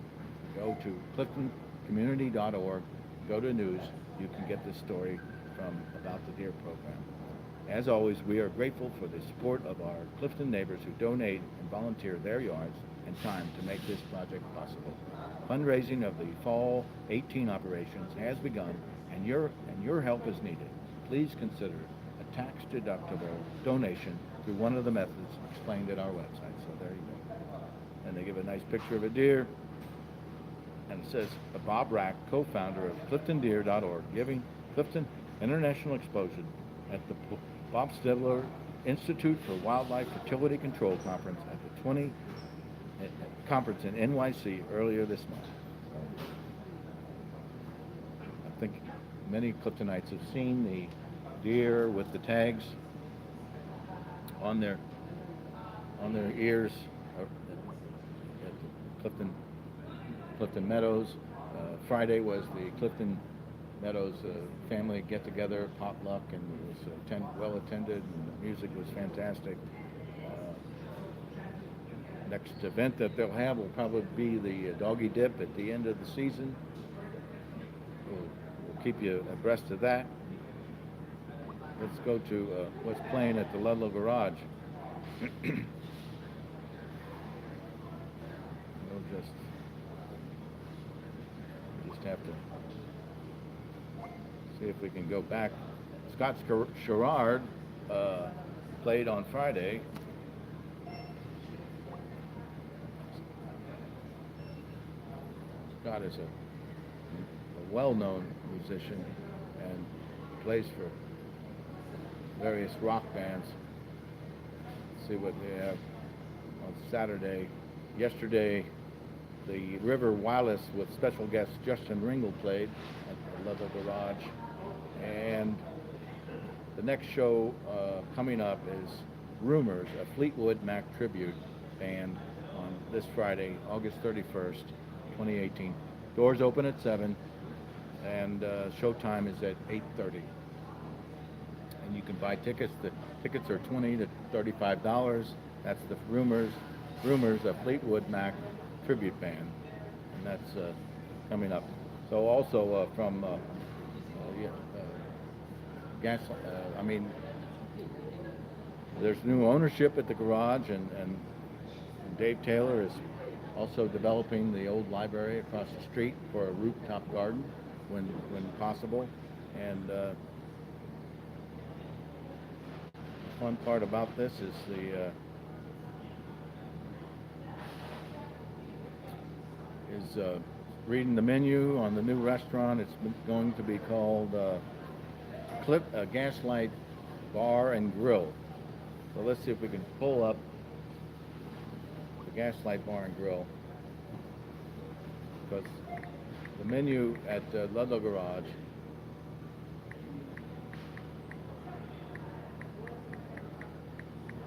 Go to cliftoncommunity.org, go to news. You can get this story about the deer program. As always, we are grateful for the support of our Clifton neighbors who donate and volunteer their yards and time to make this project possible. Fundraising of the Fall 18 operations has begun, and your help is needed. Please consider a tax-deductible donation through one of the methods explained at our website. So there you go. And they give a nice picture of a deer, and it says, Bob Rack, co-founder of CliftonDeer.org, giving Clifton international exposure at the Bob Stifler Institute for Wildlife Fertility Control Conference at the 20 conference in NYC earlier this month. So, I think many Cliftonites have seen the deer with the tags on their ears at the Clifton Meadows. Friday was the Clifton Meadows family get-together, potluck, and it was well attended, and the music was fantastic. Next event that they'll have will probably be the doggy dip at the end of the season. We'll keep you abreast of that. Let's go to what's playing at the Ludlow Garage. We'll just have to see if we can go back. Scott Sherrard played on Friday. Scott is a well-known musician and plays for various rock bands. Let's see what they have on Saturday. Yesterday, the River Wireless with special guest Justin Ringel played at the Ludlow Garage. And the next show coming up is Rumors, a Fleetwood Mac tribute band on this Friday, August 31st, 2018. Doors open at 7, and showtime is at 8:30. And you can buy tickets. The tickets are $20 to $35. That's the Rumors, a Fleetwood Mac tribute band, and that's coming up. So also from there's new ownership at the garage, and Dave Taylor is also developing the old library across the street for a rooftop garden when possible. And the fun part about this is reading the menu on the new restaurant. It's going to be called Gaslight Bar and Grill. So let's see if we can pull up the Gaslight Bar and Grill, because the menu at Ludlow Garage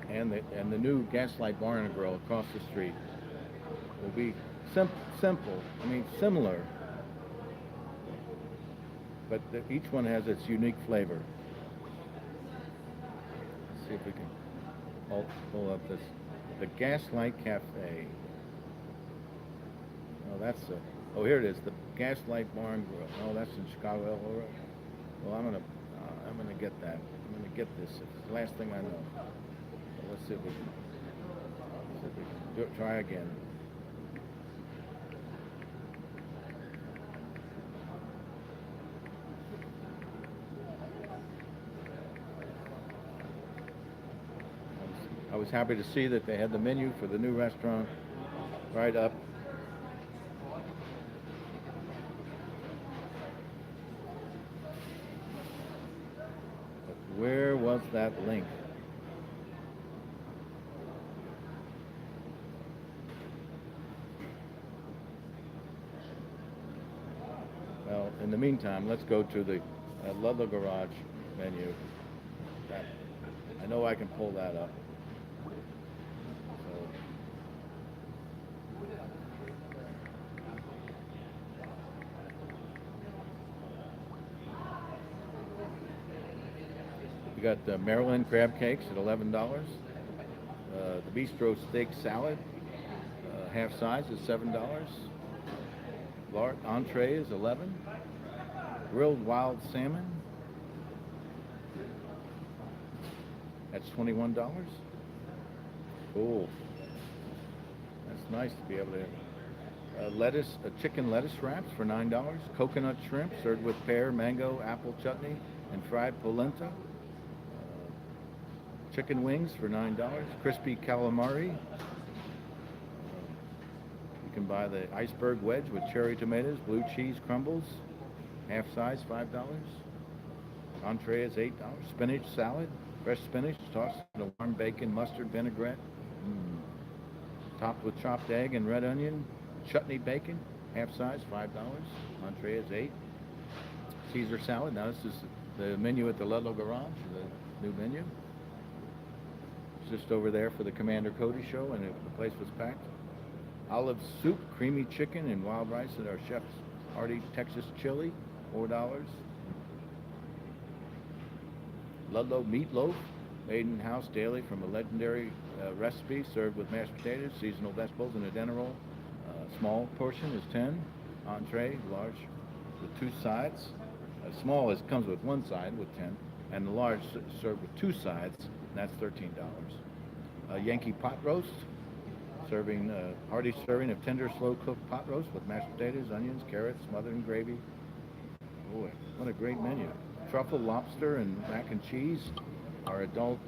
and the new Gaslight Bar and Grill across the street will be simple. I mean, similar, but each one has its unique flavor. Let's see if we can pull up the Gaslight Cafe. Oh, oh, here it is, the Gaslight Bar and Grill. Oh, that's in Chicago, Illinois. Well, I'm gonna get that. I'm gonna get this. It's the last thing I know. So let's see if we can try again. I was happy to see that they had the menu for the new restaurant right up. But where was that link? Well, in the meantime, let's go to the Ludlow Garage menu. I know I can pull that up. We got the Maryland crab cakes at $11. The bistro steak salad, half size, is $7. Large entree is $11. Grilled wild salmon, that's $21. Cool. That's nice to be able to. Chicken lettuce wraps for $9. Coconut shrimp served with pear, mango, apple chutney, and fried polenta. Chicken wings for $9. Crispy calamari. You can buy the iceberg wedge with cherry tomatoes, blue cheese crumbles, half size, $5. Entree is $8. Spinach salad, fresh spinach tossed in a warm bacon mustard vinaigrette. Topped with chopped egg and red onion. Chutney bacon, half size, $5. Entree is $8. Caesar salad. Now this is the menu at the Ludlow Garage, the new menu. It's just over there for the Commander Cody show, and the place was packed. Olive soup, creamy chicken, and wild rice at our chef's hearty Texas chili, $4. Ludlow meatloaf, made in-house daily from a legendary recipe, served with mashed potatoes, seasonal vegetables, and a dinner roll. Small portion is $10. Entree, large, with 2 sides. Small comes with 1 side with $10, and the large served with 2 sides, and that's $13. Yankee pot roast, hearty serving of tender, slow-cooked pot roast with mashed potatoes, onions, carrots, smothered in gravy. Boy, what a great menu. Truffle lobster and mac and cheese. Our adult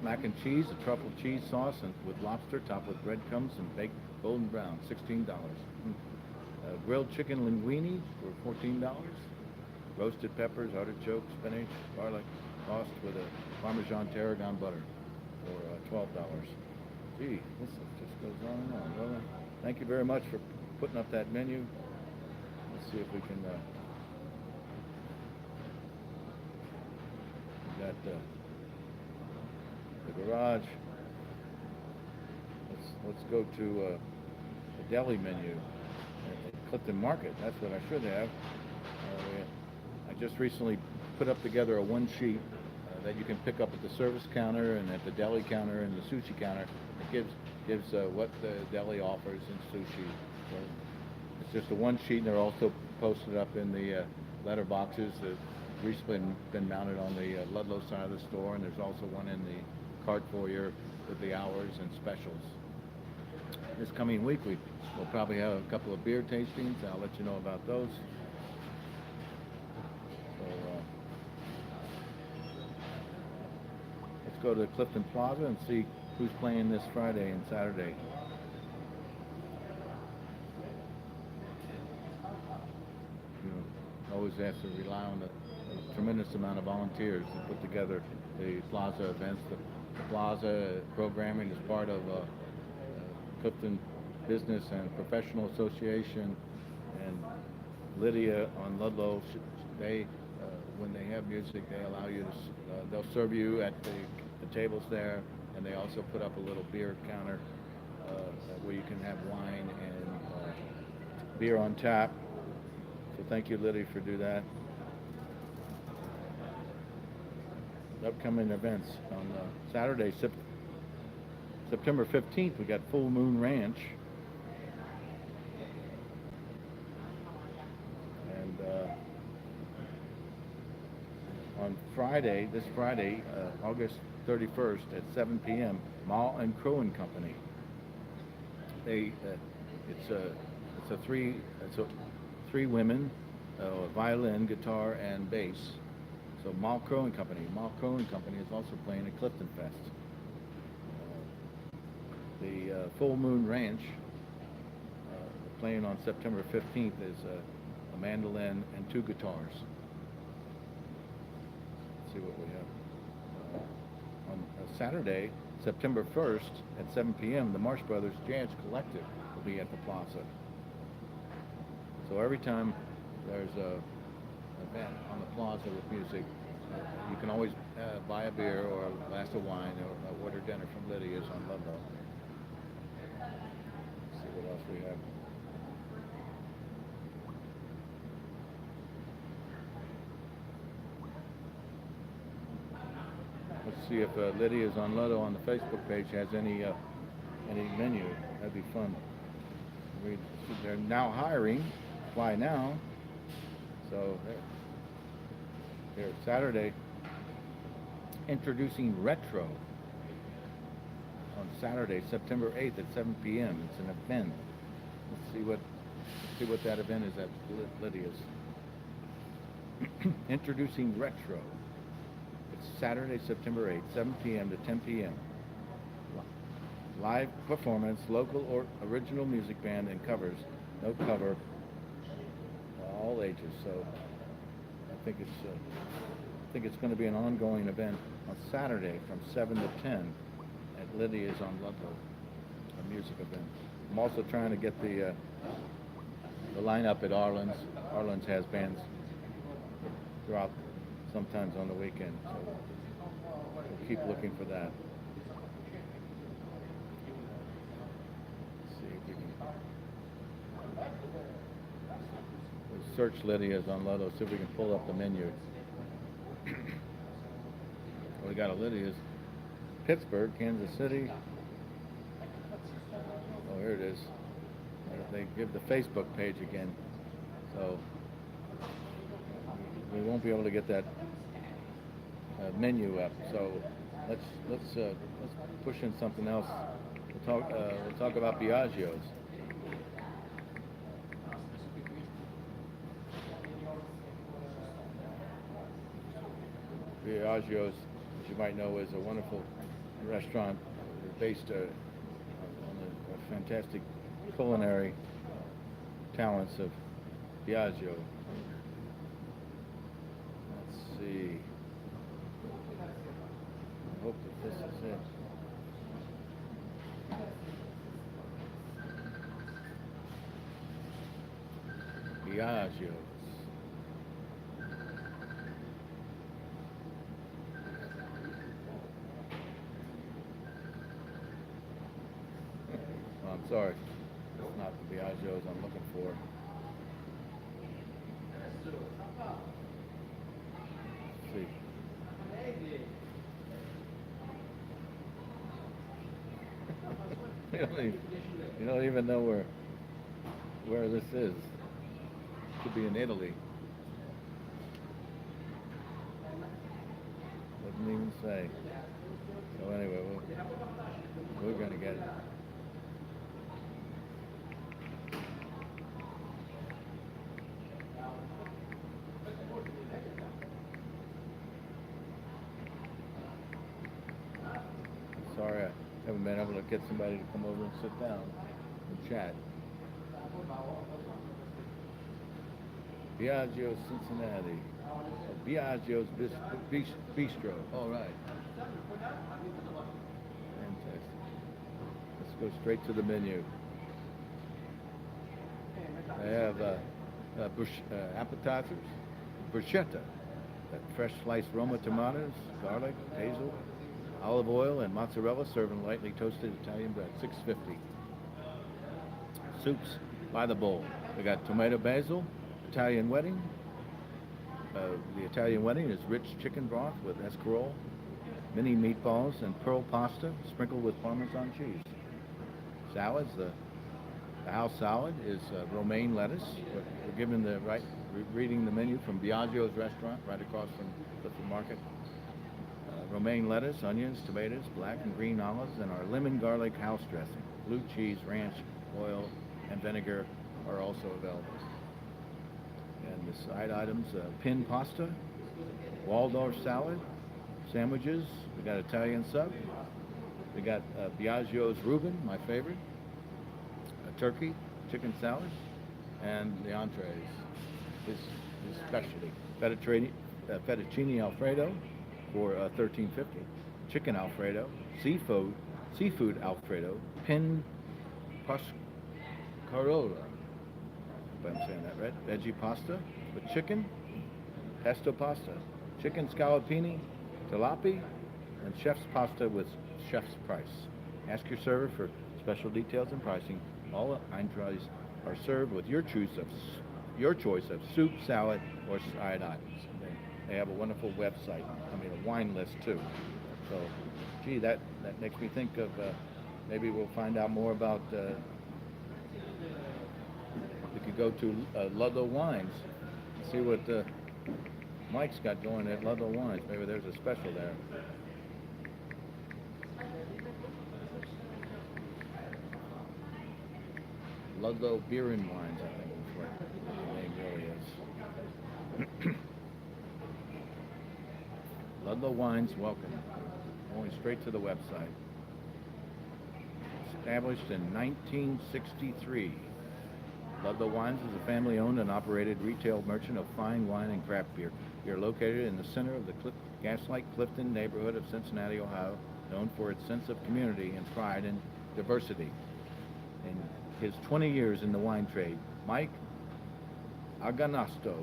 mac and cheese, a truffle cheese sauce and with lobster topped with breadcrumbs and baked golden brown, $16. Grilled chicken linguine for $14. Roasted peppers, artichoke, spinach, garlic, tossed with a Parmesan tarragon butter for $12. Gee, this just goes on and on. Well, thank you very much for putting up that menu. Let's see if we can. We got the garage. Let's go to the deli menu at Clifton Market. That's what I should have. I just recently put up together a one sheet that you can pick up at the service counter and at the deli counter and the sushi counter. It gives what the deli offers in sushi. So it's just a one sheet, and they're also posted up in the letter boxes that recently been mounted on the Ludlow side of the store, and there's also one in the cart foyer with the hours and specials. This coming week we'll probably have a couple of beer tastings. I'll let you know about those. So let's go to Clifton Plaza and see who's playing this Friday and Saturday. always have to rely on a tremendous amount of volunteers to put together the plaza events. The plaza programming is part of Clifton Business and Professional Association, and Lydia on Ludlow. They, when they have music, they allow you to. They'll serve you at the tables there, and they also put up a little beer counter where you can have wine and beer on tap. So thank you, Lydia, for doing that. Upcoming events on Saturday, September 15th, we got Full Moon Ranch. And on Friday, this Friday, August 31st at 7 p.m., Mall and Crow & Company. It's three women, violin, guitar, and bass. So Mall Crow & Company. Mall Crow & Company is also playing at Clifton Fest. The Full Moon Ranch, playing on September 15th, is a mandolin and 2 guitars. Let's see what we have. On Saturday, September 1st at 7 p.m., the Marsh Brothers Jazz Collective will be at the plaza. So every time there's a event on the plaza with music, you can always buy a beer or a glass of wine or order dinner from Lydia's on Ludlow. Let's see what else we have. Let's see if Lydia's on Ludlow on the Facebook page has any menu. That'd be fun. They're now hiring. Why now? So here Saturday, introducing Retro on Saturday, September 8th at 7 p.m. It's an event. Let's see what that event is at Lydia's. Introducing Retro. It's Saturday, September 8th, 7 p.m. to 10 p.m. Live performance, local or original music band, and covers. No cover. All ages. So I think it's going to be an ongoing event on Saturday from 7 to 10 at Lydia's on Ludlow, a music event. I'm also trying to get the lineup at Arlen's. Arlen's has bands throughout, sometimes on the weekend. So we'll keep looking for that. Let's see if we can search Lydia's on Ludlow, see if we can pull up the menu. We got a Lydia's, Pittsburgh, Kansas City. Oh, here it is. They give the Facebook page again, so we won't be able to get that menu up. So let's push in something else. We'll talk about Biagio's. Biagio's, as you might know, is a wonderful restaurant based on the fantastic culinary talents of Biagio. Let's see. I hope that this is it. Biagio's. I'm sorry, it's not the Biagio's I'm looking for. Let's see. You don't even know where this is. Could be in Italy. Doesn't even say. So anyway, we're gonna get it. Sorry, I haven't been able to get somebody to come over and sit down and chat. Biagio's Cincinnati. Oh, Biagio's Bistro. All right. Fantastic. Let's go straight to the menu. They have appetizers, bruschetta, fresh sliced Roma tomatoes, garlic, basil, olive oil, and mozzarella served in lightly toasted Italian bread, $6.50. Soups by the bowl. We got tomato basil, Italian wedding. The Italian wedding is rich chicken broth with escarole, mini meatballs, and pearl pasta sprinkled with Parmesan cheese. Salads, the house salad is romaine lettuce. We're given the reading the menu from Biagio's restaurant right across from Clifton Market. Romaine lettuce, onions, tomatoes, black and green olives, and our lemon garlic house dressing. Blue cheese, ranch, oil, and vinegar are also available. And the side items, pin pasta, Waldorf salad, sandwiches. We got Italian sub. We got Biagio's Reuben, my favorite. A turkey, chicken salad, and the entrees. His specialty. Fettuccine Alfredo for $13.50. Chicken Alfredo, seafood Alfredo, pin pascarola. If I'm saying that right. Veggie pasta with chicken, pesto pasta, chicken scallopini, tilapia, and chef's pasta with chef's price. Ask your server for special details and pricing. All entrees are served with your choice of soup, salad, or side items. They have a wonderful website. A wine list too. So, gee, that makes me think of maybe we'll find out more about. We could go to Ludlow Wines and see what Mike's got going at Ludlow Wines. Maybe there's a special there. Ludlow Beer and Wines, I think is what the name really is. Ludlow Wines, welcome. Going straight to the website. Established in 1963. Ludlow Wines is a family-owned and operated retail merchant of fine wine and craft beer. We are located in the center of the Gaslight Clifton neighborhood of Cincinnati, Ohio, known for its sense of community and pride and diversity. In his 20 years in the wine trade, Mike Aganasto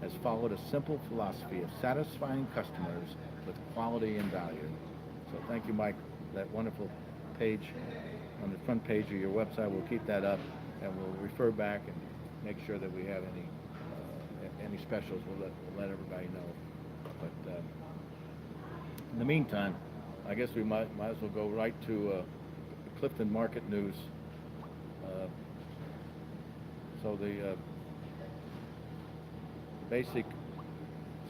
has followed a simple philosophy of satisfying customers with quality and value. So thank you, Mike. That wonderful page on the front page of your website, we'll keep that up, and we'll refer back and make sure that we have any specials. We'll let everybody know. But in the meantime, I guess we might as well go right to Clifton Market news. So the basic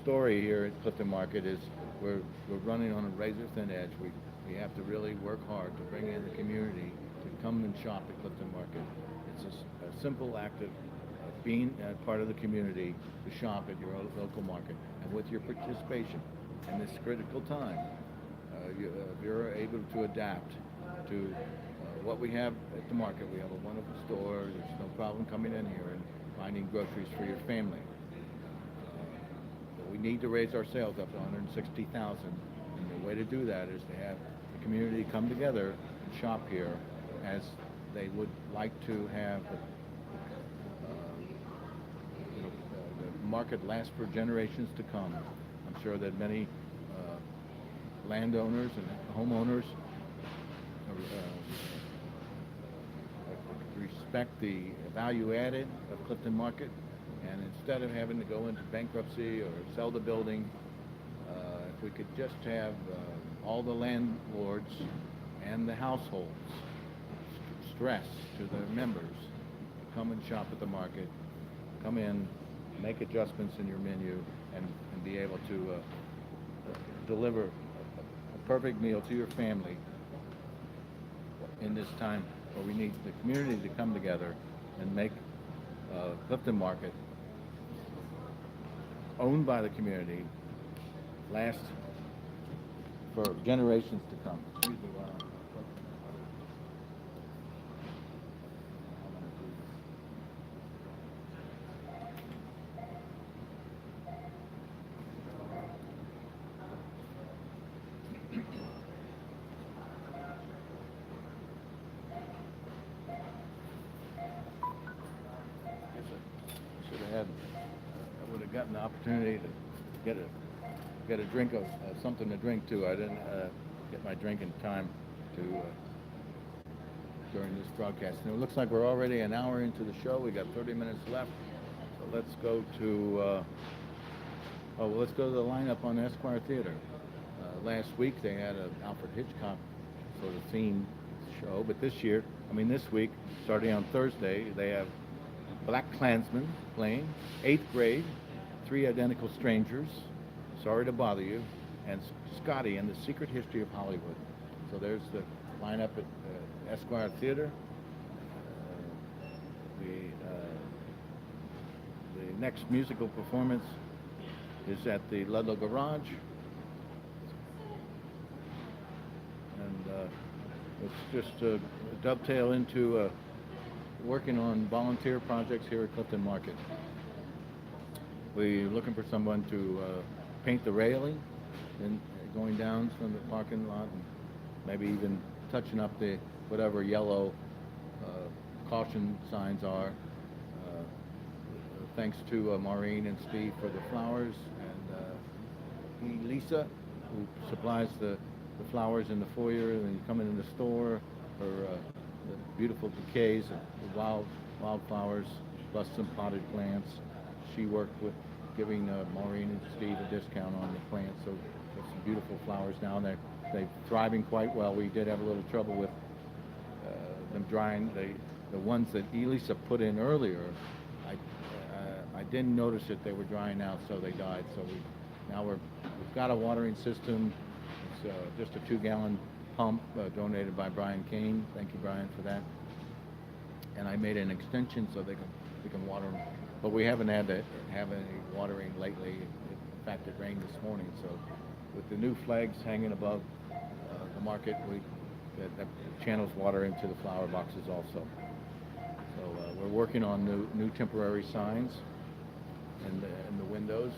story here at Clifton Market is we're running on a razor-thin edge. We have to really work hard to bring in the community to come and shop at Clifton Market. It's a simple act of being part of the community to shop at your local market. And with your participation in this critical time, you're able to adapt to what we have at the market. We have a wonderful store. There's no problem coming in here and finding groceries for your family. We need to raise our sales up to 160,000, and the way to do that is to have the community come together and shop here, as they would like to have the market last for generations to come. I'm sure that many landowners and homeowners respect the value added of Clifton Market, and instead of having to go into bankruptcy or sell the building, if we could just have all the landlords and the households stress to their members to come and shop at the market, come in, make adjustments in your menu, and be able to deliver a perfect meal to your family in this time where we need the community to come together and make Clifton Market, owned by the community, last for generations to come. I would have gotten the opportunity to get a drink of something to drink too. I didn't get my drink in time to during this broadcast. And it looks like we're already an hour into the show. We got 30 minutes left. So let's go to let's go to the lineup on Esquire Theater. Last week they had an Alfred Hitchcock sort of themed show, but this week, starting on Thursday, they have Black Klansman playing, 8th grade, Three Identical Strangers, Sorry to Bother You, and Scotty and the Secret History of Hollywood. So there's the lineup at Esquire Theater. The next musical performance is at the Ludlow Garage. And it's just a dovetail into working on volunteer projects here at Clifton Market. We're looking for someone to paint the railing and going down from the parking lot, and maybe even touching up the whatever yellow caution signs are. Thanks to Maureen and Steve for the flowers, and Lisa, who supplies the flowers in the foyer, and then you come in the store for the beautiful bouquets of wildflowers, plus some potted plants. She worked with giving Maureen and Steve a discount on the plants, so there's some beautiful flowers now. They're thriving quite well. We did have a little trouble with them drying. The ones that Elisa put in earlier, I didn't notice that they were drying out, so they died. So we've got a watering system. It's just a 2-gallon pump donated by Brian Kane. Thank you, Brian, for that. And I made an extension so we can water them. But we haven't had to have any watering lately. In fact, it rained this morning. So with the new flags hanging above the market, that channels water into the flower boxes also. So we're working on new temporary signs in the windows.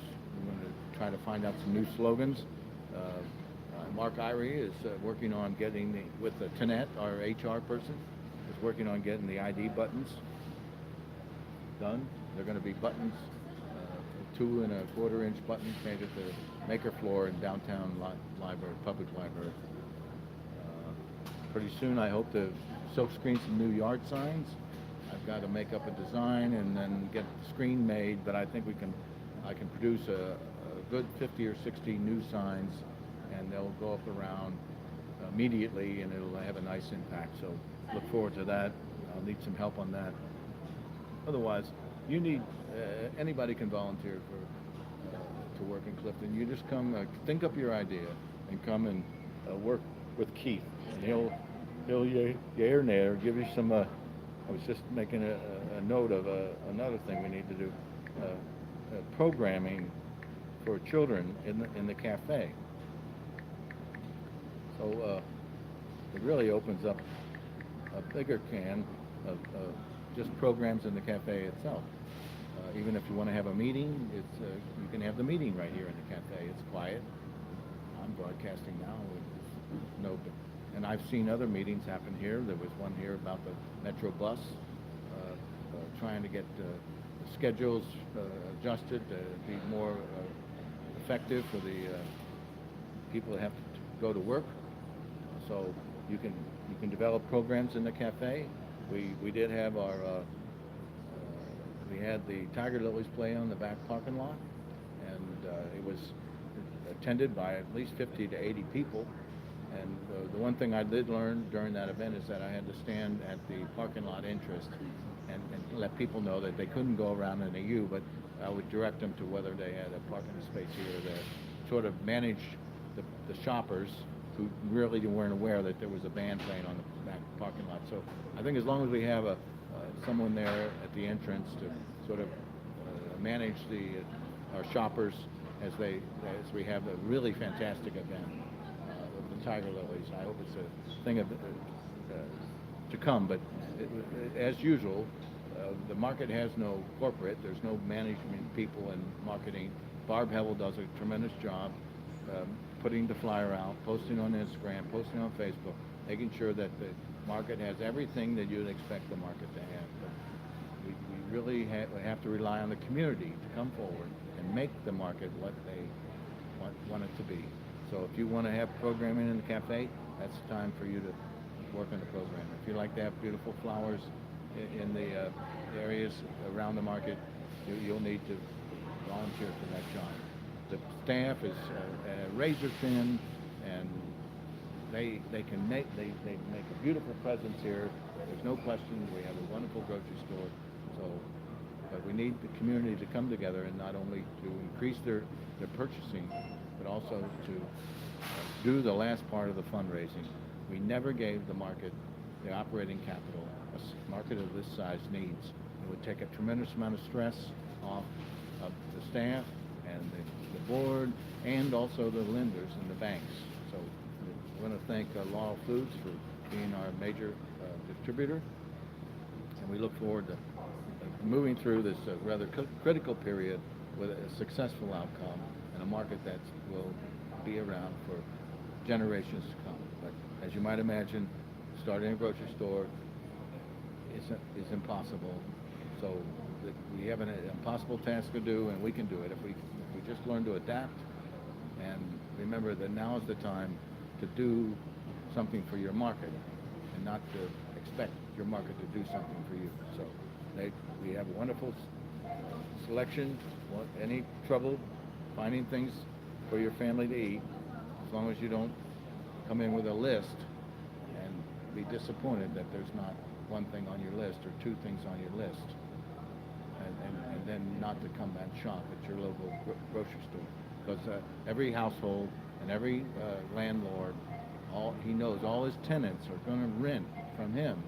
We're going to try to find out some new slogans. Mark Irie is working on getting with Tanette, our HR person, is working on getting the ID buttons done. They're going to be buttons, 2 1/4 inch buttons made at the maker floor in downtown public library. Pretty soon I hope to silk screen some new yard signs. I've got to make up a design and then get the screen made, but I think I can produce a good 50 or 60 new signs, and they'll go up around immediately, and it'll have a nice impact. So look forward to that. I'll need some help on that. Otherwise, you need anybody can volunteer to work in Clifton. You just come, think up your idea, and come and work with Keith, and he'll yay or nay, or give you some. I was just making a note of another thing we need to do: programming for children in the cafe. So it really opens up a bigger can of just programs in the cafe itself. Even if you want to have a meeting, you can have the meeting right here in the cafe. It's quiet. I'm broadcasting now. And I've seen other meetings happen here. There was one here about the Metro bus, trying to get schedules adjusted to be more effective for the people that have to go to work. So you can develop programs in the cafe. We did have we had the Tiger Lilies play on the back parking lot, and it was attended by at least 50 to 80 people. And the one thing I did learn during that event is that I had to stand at the parking lot entrance and let people know that they couldn't go around in a U, but I would direct them to whether they had a parking space here or there. Sort of manage the shoppers who really weren't aware that there was a band playing on the back parking lot. So I think as long as we have someone there at the entrance to sort of manage our shoppers as we have a really fantastic event with the Tiger Lilies. I hope it's a thing to come, but as usual, the market has no corporate. There's no management people in marketing. Barb Hevel does a tremendous job putting the flyer out, posting on Instagram, posting on Facebook, making sure that the market has everything that you'd expect the market to have. But really have to rely on the community to come forward and make the market what they want it to be. So if you want to have programming in the cafe, that's the time for you to work on the program. If you like to have beautiful flowers in the areas around the market, you'll need to volunteer for that job. The staff is razor thin, and they make a beautiful presence here. There's no question. We have a wonderful grocery store. So, but we need the community to come together and not only to increase their purchasing, but also to do the last part of the fundraising. We never gave the market the operating capital a market of this size needs. It would take a tremendous amount of stress off of the staff and the board, and also the lenders and the banks. So I want to thank Lohre Foods for being our major distributor, and we look forward to moving through this rather critical period with a successful outcome and a market that will be around for generations to come. But as you might imagine, starting a grocery store is impossible. So we have an impossible task to do, and we can do it if we just learn to adapt and remember that now is the time to do something for your market and not to expect your market to do something for you. So we have a wonderful selection. Any trouble finding things for your family to eat, as long as you don't come in with a list and be disappointed that there's not one thing on your list or two things on your list, and then not to come and shop at your local grocery store, because every household and every landlord, he knows all his tenants are going to rent from him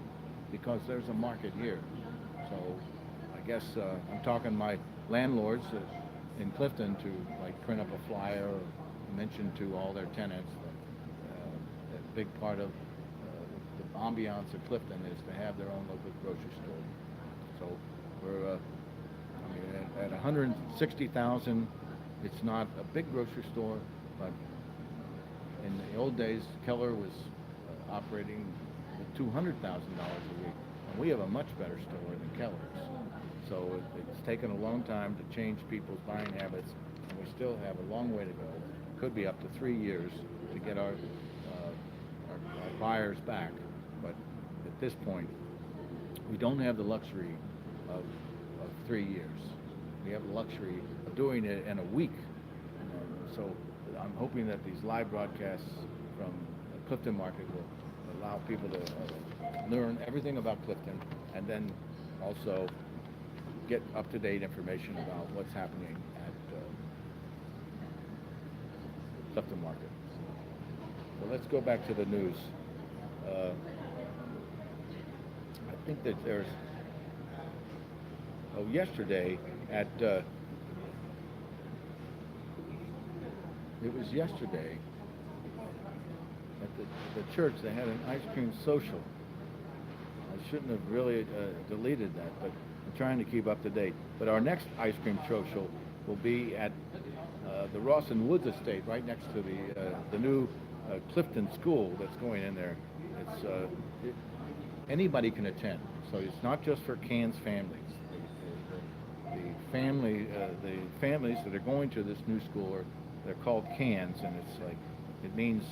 because there's a market here. So I guess I'm talking to my landlords in Clifton to print up a flyer or mention to all their tenants that a big part of the ambiance of Clifton is to have their own local grocery store. So we're at 160,000. It's not a big grocery store, but in the old days, Keller was operating at $200,000 a week, and we have a much better store than Keller's. So it's taken a long time to change people's buying habits, and we still have a long way to go. Could be up to 3 years to get our buyers back, but at this point, we don't have the luxury of 3 years. We have the luxury of doing it in a week. So I'm hoping that these live broadcasts from the Clifton market will allow people to learn everything about Clifton, and then also get up-to-date information about what's happening at Clifton market. So let's go back to the news. I think that there's yesterday at it was yesterday at the church, they had an ice cream social. I shouldn't have really deleted that, but I'm trying to keep up to date. But our next ice cream social will be at the Rawson Woods Estate, right next to the new Clifton school that's going in there. It's anybody can attend, so it's not just for Cairns families. The families that are going to this new school they're called Cairns, and it means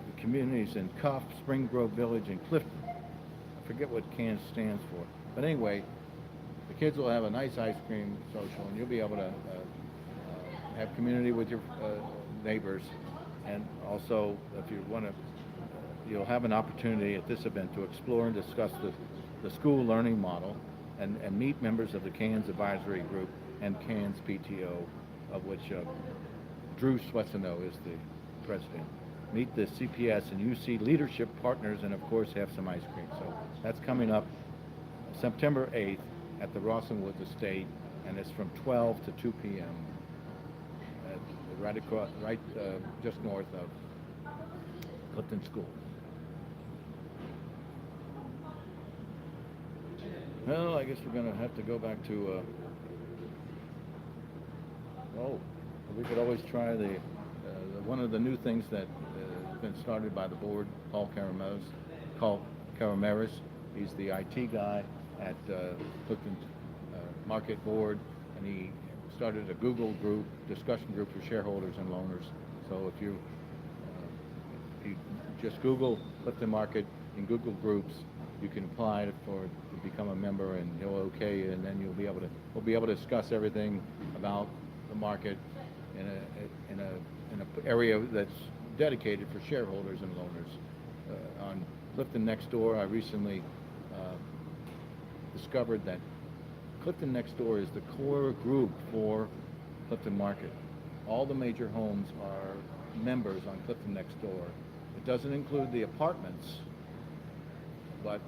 the communities in Cuff, Spring Grove Village, and Clifton. I forget what Cairns stands for, but anyway, the kids will have a nice ice cream social, and you'll be able to have community with your neighbors, and also if you want to, you'll have an opportunity at this event to explore and discuss the school learning model and meet members of the Cairns Advisory Group and Cairns PTO, of which Drew Swetzineau is the president. Meet the CPS and UC leadership partners, and of course have some ice cream. So that's coming up September 8th at the Rawson Woods Estate, and it's from 12 to 2 p.m. Just north of Clifton School. Well, I guess we're going to have to go back to, we could always try one of the new things that has been started by the board, Paul Carameras, He's the IT guy at Clifton Market Board, and he started a Google group, discussion group for shareholders and loaners. So if you just Google Clifton Market in Google Groups, you can apply to become a member, and he'll okay you, and then we'll be able to discuss everything about the market in a area that's dedicated for shareholders and loaners. On Clifton Next Door, I recently discovered that Clifton Next Door is the core group for Clifton Market. All the major homes are members on Clifton Next Door. It doesn't include the apartments, but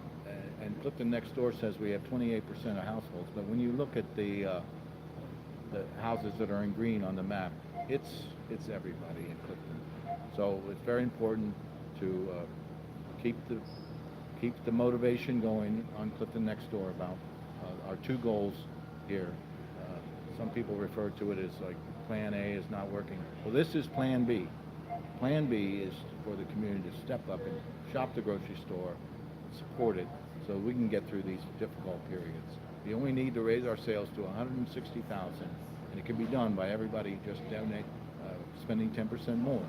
and Clifton Next Door says we have 28% of households. But when you look at the houses that are in green on the map, it's everybody in Clifton. So it's very important to keep the motivation going on Clifton Next Door about our two goals here. Some people refer to it as like Plan A is not working. Well, this is Plan B. Plan B is for the community to step up and shop the grocery store, support it, so we can get through these difficult periods. We only need to raise our sales to $160,000, and it can be done by everybody just spending 10% more.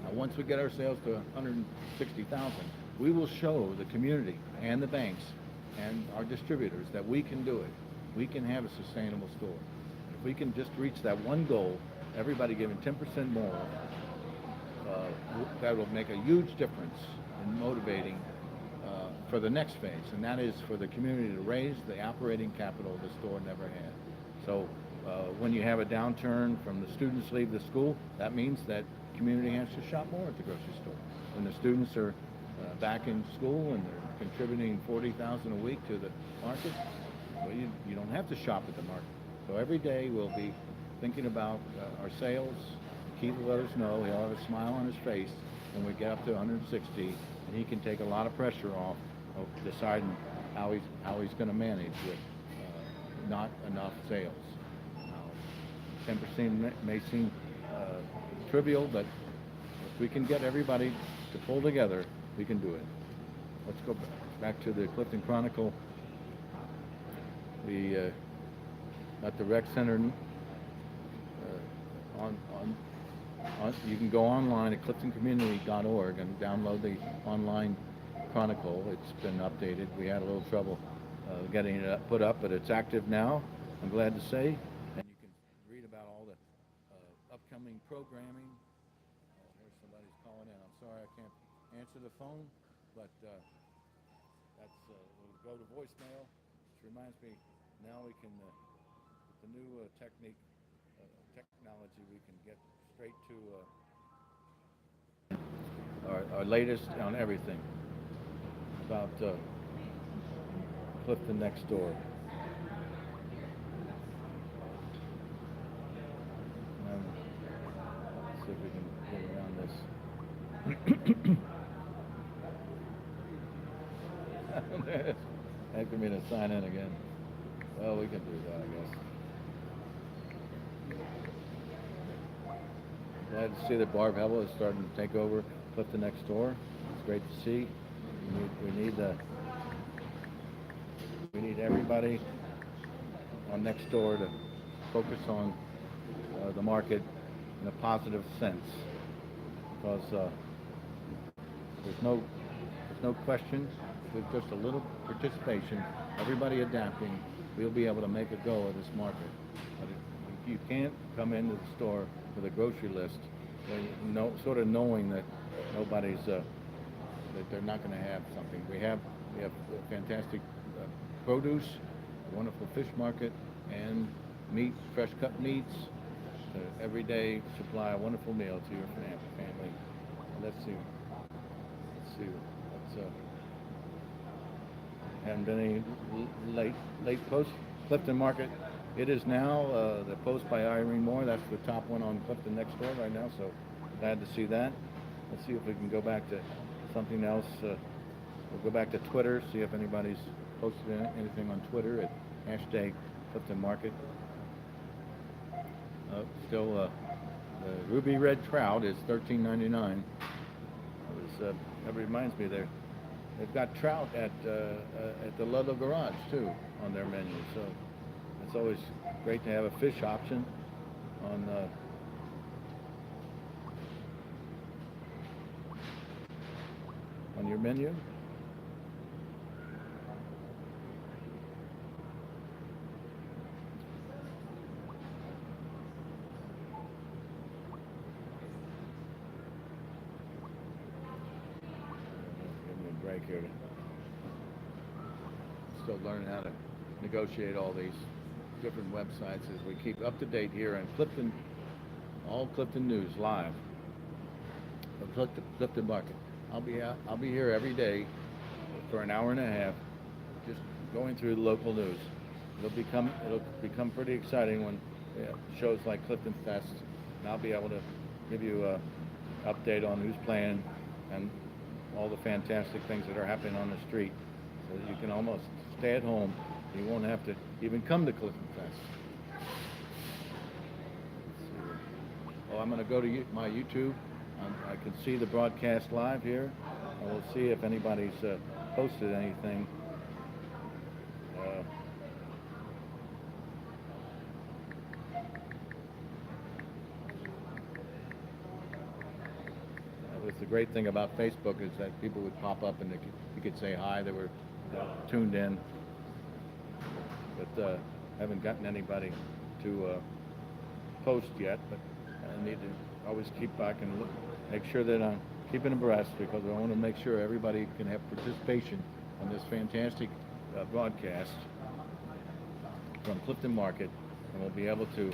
Now, once we get our sales to $160,000, we will show the community and the banks and our distributors that we can do it. We can have a sustainable store. If we can just reach that one goal, everybody giving 10% more, that will make a huge difference in motivating for the next phase, and that is for the community to raise the operating capital the store never had. So when you have a downturn from the students leave the school, that means that community has to shop more at the grocery store. When the students are back in school and they're contributing $40,000 a week to the market, well, you don't have to shop at the market. So every day we'll be thinking about our sales. Keith will let us know. He'll have a smile on his face when we get up to 160, and he can take a lot of pressure off of deciding how he's going to manage with not enough sales. Now, 10% may seem trivial, but if we can get everybody to pull together, we can do it. Let's go back to the Clifton Chronicle. We at the rec center. You can go online at cliftoncommunity.org and download the online chronicle. It's been updated. We had a little trouble getting it put up, but it's active now, I'm glad to say. And you can read about all the upcoming programming. There's somebody's calling in. I'm sorry I can't answer the phone, but we'll go to voicemail, which reminds me, now we can, with the new technology, we can get straight to our latest on everything about Clifton Next Door. Let's see if we can get around this. Asking me to sign in again. Well, we can do that, I guess. Glad to see that Barb Hebel is starting to take over Clifton Next Door. It's great to see. We need everybody on Next Door to focus on the market in a positive sense, because there's no question. With just a little participation, everybody adapting, we'll be able to make a go of this market. But if you can't come into the store with a grocery list, sort of knowing that nobody's that they're not going to have something. We have fantastic produce, a wonderful fish market, and meat, fresh cut meats. Every day supply a wonderful meal to your family. Let's see. Haven't been any late posts. Clifton Market. It is now the post by Irene Moore. That's the top one on Clifton Next Door right now. So glad to see that. Let's see if we can go back to something else. We'll go back to Twitter. See if anybody's posted anything on Twitter at hashtag Clifton Market. Still, the ruby red trout is $13.99. That reminds me, they've got trout at the Ludlow Garage too on their menu. So it's always great to have a fish option on your menu. Give me a break here. Still learning how to negotiate all these different websites as we keep up to date here on Clifton, all Clifton news live. Clifton Market. I'll be here every day for an hour and a half, just going through the local news. It'll become pretty exciting when shows like Clifton Fest, and I'll be able to give you an update on who's playing and all the fantastic things that are happening on the street, so that you can almost stay at home. You won't have to even come to Clifton Fest. Oh, I'm going to go to my YouTube. I can see the broadcast live here, and we'll see if anybody's posted anything. That was the great thing about Facebook, is that people would pop up and you could say hi. They were tuned in, but haven't gotten anybody to post yet. But I need to always keep back and look, make sure that I'm keeping abreast, because I want to make sure everybody can have participation on this fantastic broadcast from Clifton Market, and we'll be able to.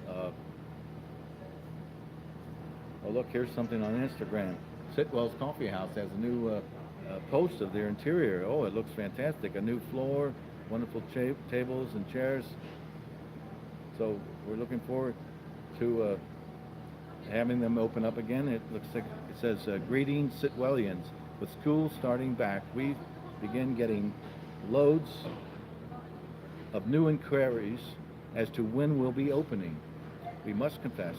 Oh, look, here's something on Instagram. Sitwell's Coffee House has a new post of their interior. Oh, it looks fantastic. A new floor, wonderful tables and chairs. So we're looking forward to having them open up again. It looks like it says, greetings Sitwellians. With school starting back, we begin getting loads of new inquiries as to when we'll be opening. We must confess,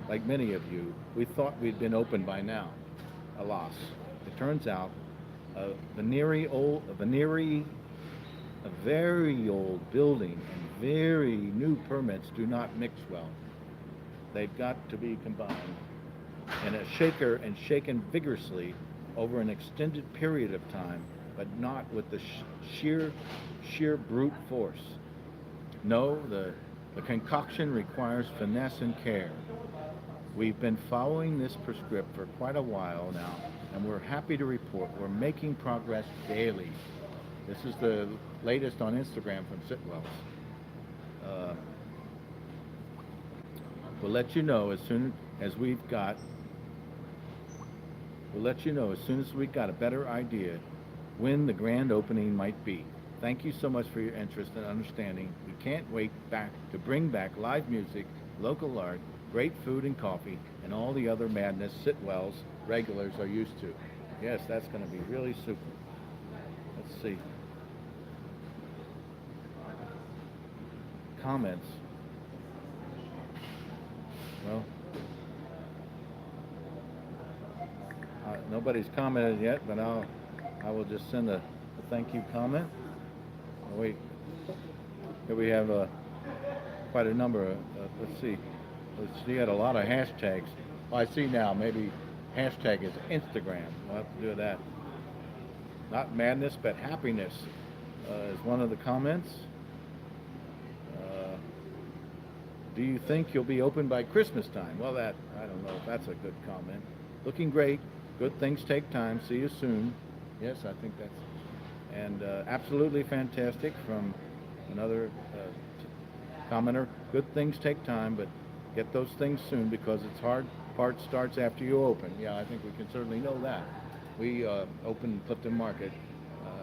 like many of you, we thought we'd been open by now. Alas, it turns out a very old building and very new permits do not mix well. They've got to be combined in a shaker and shaken vigorously over an extended period of time, but not with the sheer brute force. No, the concoction requires finesse and care. We've been following this prescript for quite a while now, and we're happy to report we're making progress daily. This is the latest on Instagram from Sitwell's. We'll let you know as soon as we've got a better idea when the grand opening might be. Thank you so much for your interest and understanding. We can't wait to bring back live music, local art, great food and coffee, and all the other madness Sitwell's regulars are used to. Yes, that's going to be really super. Let's see. Comments. Well, nobody's commented yet, but I will just send a thank you comment. Oh, wait, here we have quite a number. Let's see. We had a lot of hashtags. Oh, I see now. Maybe hashtag is Instagram. We'll have to do that. Not madness, but happiness is one of the comments. Do you think you'll be open by Christmas time? Well, I don't know if that's a good comment. Looking great. Good things take time. See you soon. Yes, I think that's. And absolutely fantastic from another commenter. Good things take time, but get those things soon, because it's hard. Part starts after you open. Yeah, I think we can certainly know that. We opened Clifton Market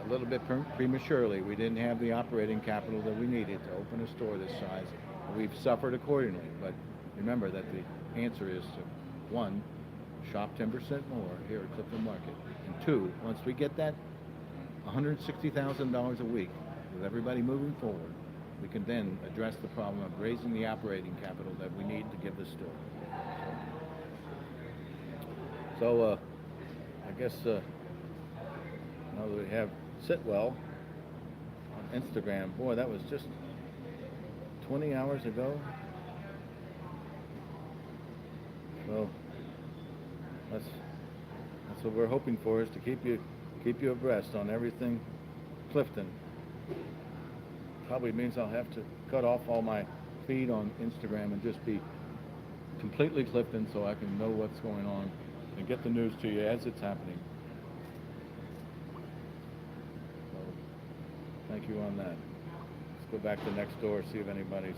a little bit prematurely. We didn't have the operating capital that we needed to open a store this size. We've suffered accordingly, but remember that the answer is to, 1, shop 10% more here at Clifton Market, and 2, once we get that $160,000 a week with everybody moving forward, we can then address the problem of raising the operating capital that we need to give the store. So I guess Now that we have Sitwell on Instagram. Boy, that was just 20 hours ago. So that's what we're hoping for, is to keep you abreast on everything Clifton. Probably means I'll have to cut off all my feed on Instagram and just be completely Clifton, so I can know what's going on and get the news to you as it's happening. So thank you on that. Let's go back to next door, see if anybody's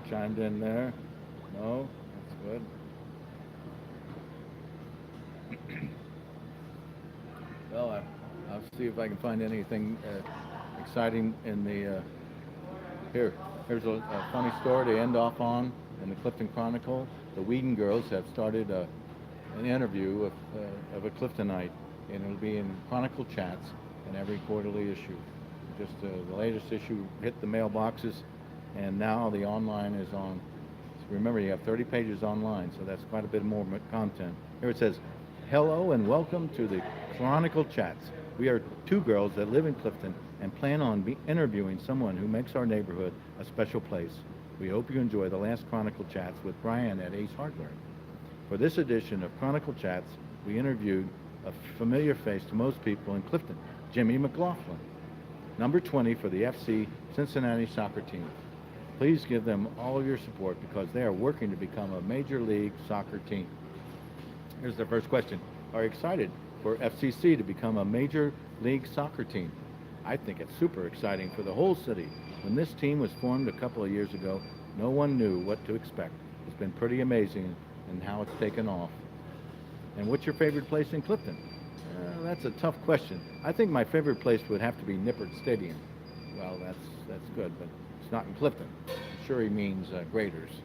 chimed in there. No, that's good. Well, I'll see if I can find anything exciting in the Here's a funny story to end off on in the Clifton Chronicle. The Whedon girls have started an interview of a Cliftonite, and it'll be in Chronicle Chats in every quarterly issue. Just the latest issue hit the mailboxes, and now the online is on. So remember, you have 30 pages online, so that's quite a bit more content. Here it says, "Hello and welcome to the Chronicle Chats. We are two girls that live in Clifton and plan on interviewing someone who makes our neighborhood a special place. We hope you enjoy the last Chronicle Chats with Brian at Ace Hardware. For this edition of Chronicle Chats, we interviewed a familiar face to most people in Clifton, Jimmy McLaughlin, number 20 for the FC Cincinnati soccer team. Please give them all of your support because they are working to become a major league soccer team." Here's the first question. Are you excited for FCC to become a major league soccer team? I think it's super exciting for the whole city. When this team was formed a couple of years ago, no one knew what to expect. It's been pretty amazing in how it's taken off. And what's your favorite place in Clifton? That's a tough question. I think my favorite place would have to be Nippert Stadium. Well, that's good, but it's not in Clifton. I'm sure he means Graders.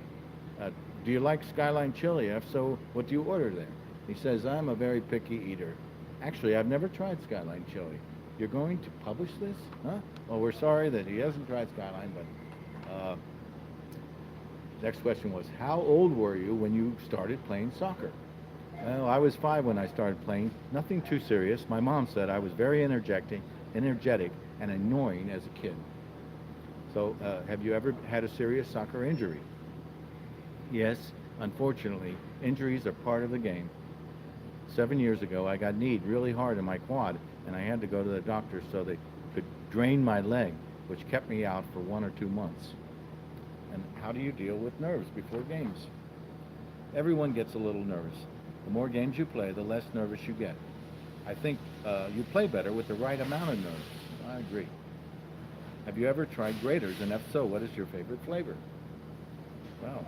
Do you like Skyline Chili? If so, what do you order there? He says, I'm a very picky eater. Actually, I've never tried Skyline Chili. You're going to publish this? Huh? Well, we're sorry that he hasn't tried Skyline, but next question was, how old were you when you started playing soccer? Well, I was 5 when I started playing. Nothing too serious. My mom said I was very energetic and annoying as a kid. So, have you ever had a serious soccer injury? Yes, unfortunately, injuries are part of the game. 7 years ago, I got kneed really hard in my quad, and I had to go to the doctor so they could drain my leg, which kept me out for 1 or 2 months. And how do you deal with nerves before games? Everyone gets a little nervous. The more games you play, the less nervous you get. I think you play better with the right amount of nerves. I agree. Have you ever tried graters, and if so, what is your favorite flavor? Well,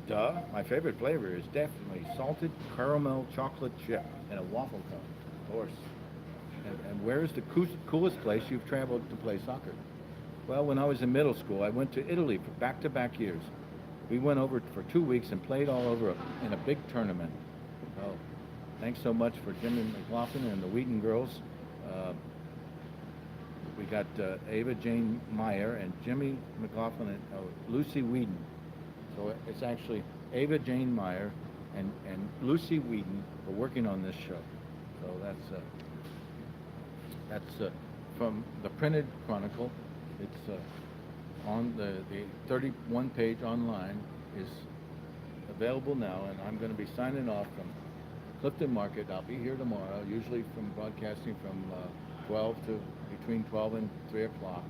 duh. My favorite flavor is definitely salted caramel chocolate chip and a waffle cone, of course. And where is the coolest place you've traveled to play soccer? Well, when I was in middle school, I went to Italy for back-to-back years. We went over for 2 weeks and played all over in a big tournament. Well, thanks so much for Jimmy McLaughlin and the Wheaton girls. We got Ava Jane Meyer and Jimmy McLaughlin and Lucy Whedon. So it's actually Ava Jane Meyer and Lucy Whedon are working on this show. So that's from the printed Chronicle. It's on the 31 page online is available now, and I'm going to be signing off from Clifton Market. I'll be here tomorrow, usually from broadcasting from 12 to between 12 and 3 o'clock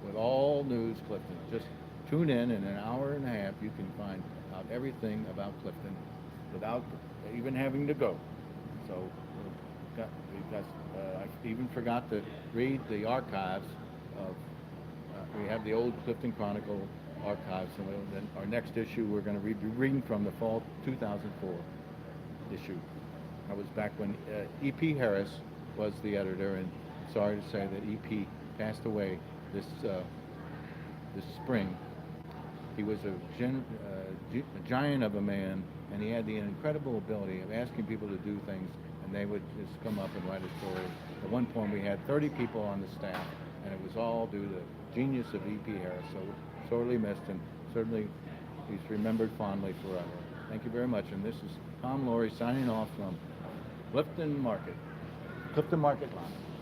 with all news Clifton. Just tune in an hour and a half. You can find out everything about Clifton without even having to go. So I even forgot to read the archives of. We have the old Clifton Chronicle archives, and then our next issue we're going to be reading from the fall 2004 issue. I was back when E.P. Harris was the editor, and sorry to say that E.P. passed away this spring. He was a giant of a man, and he had the incredible ability of asking people to do things, and they would just come up and write a story. At one point, we had 30 people on the staff, and it was all due to the genius of E.P. Harris. So sorely missed, and certainly he's remembered fondly forever. Thank you very much, and this is Tom Lohre signing off from Clifton Market. Clifton Market Live.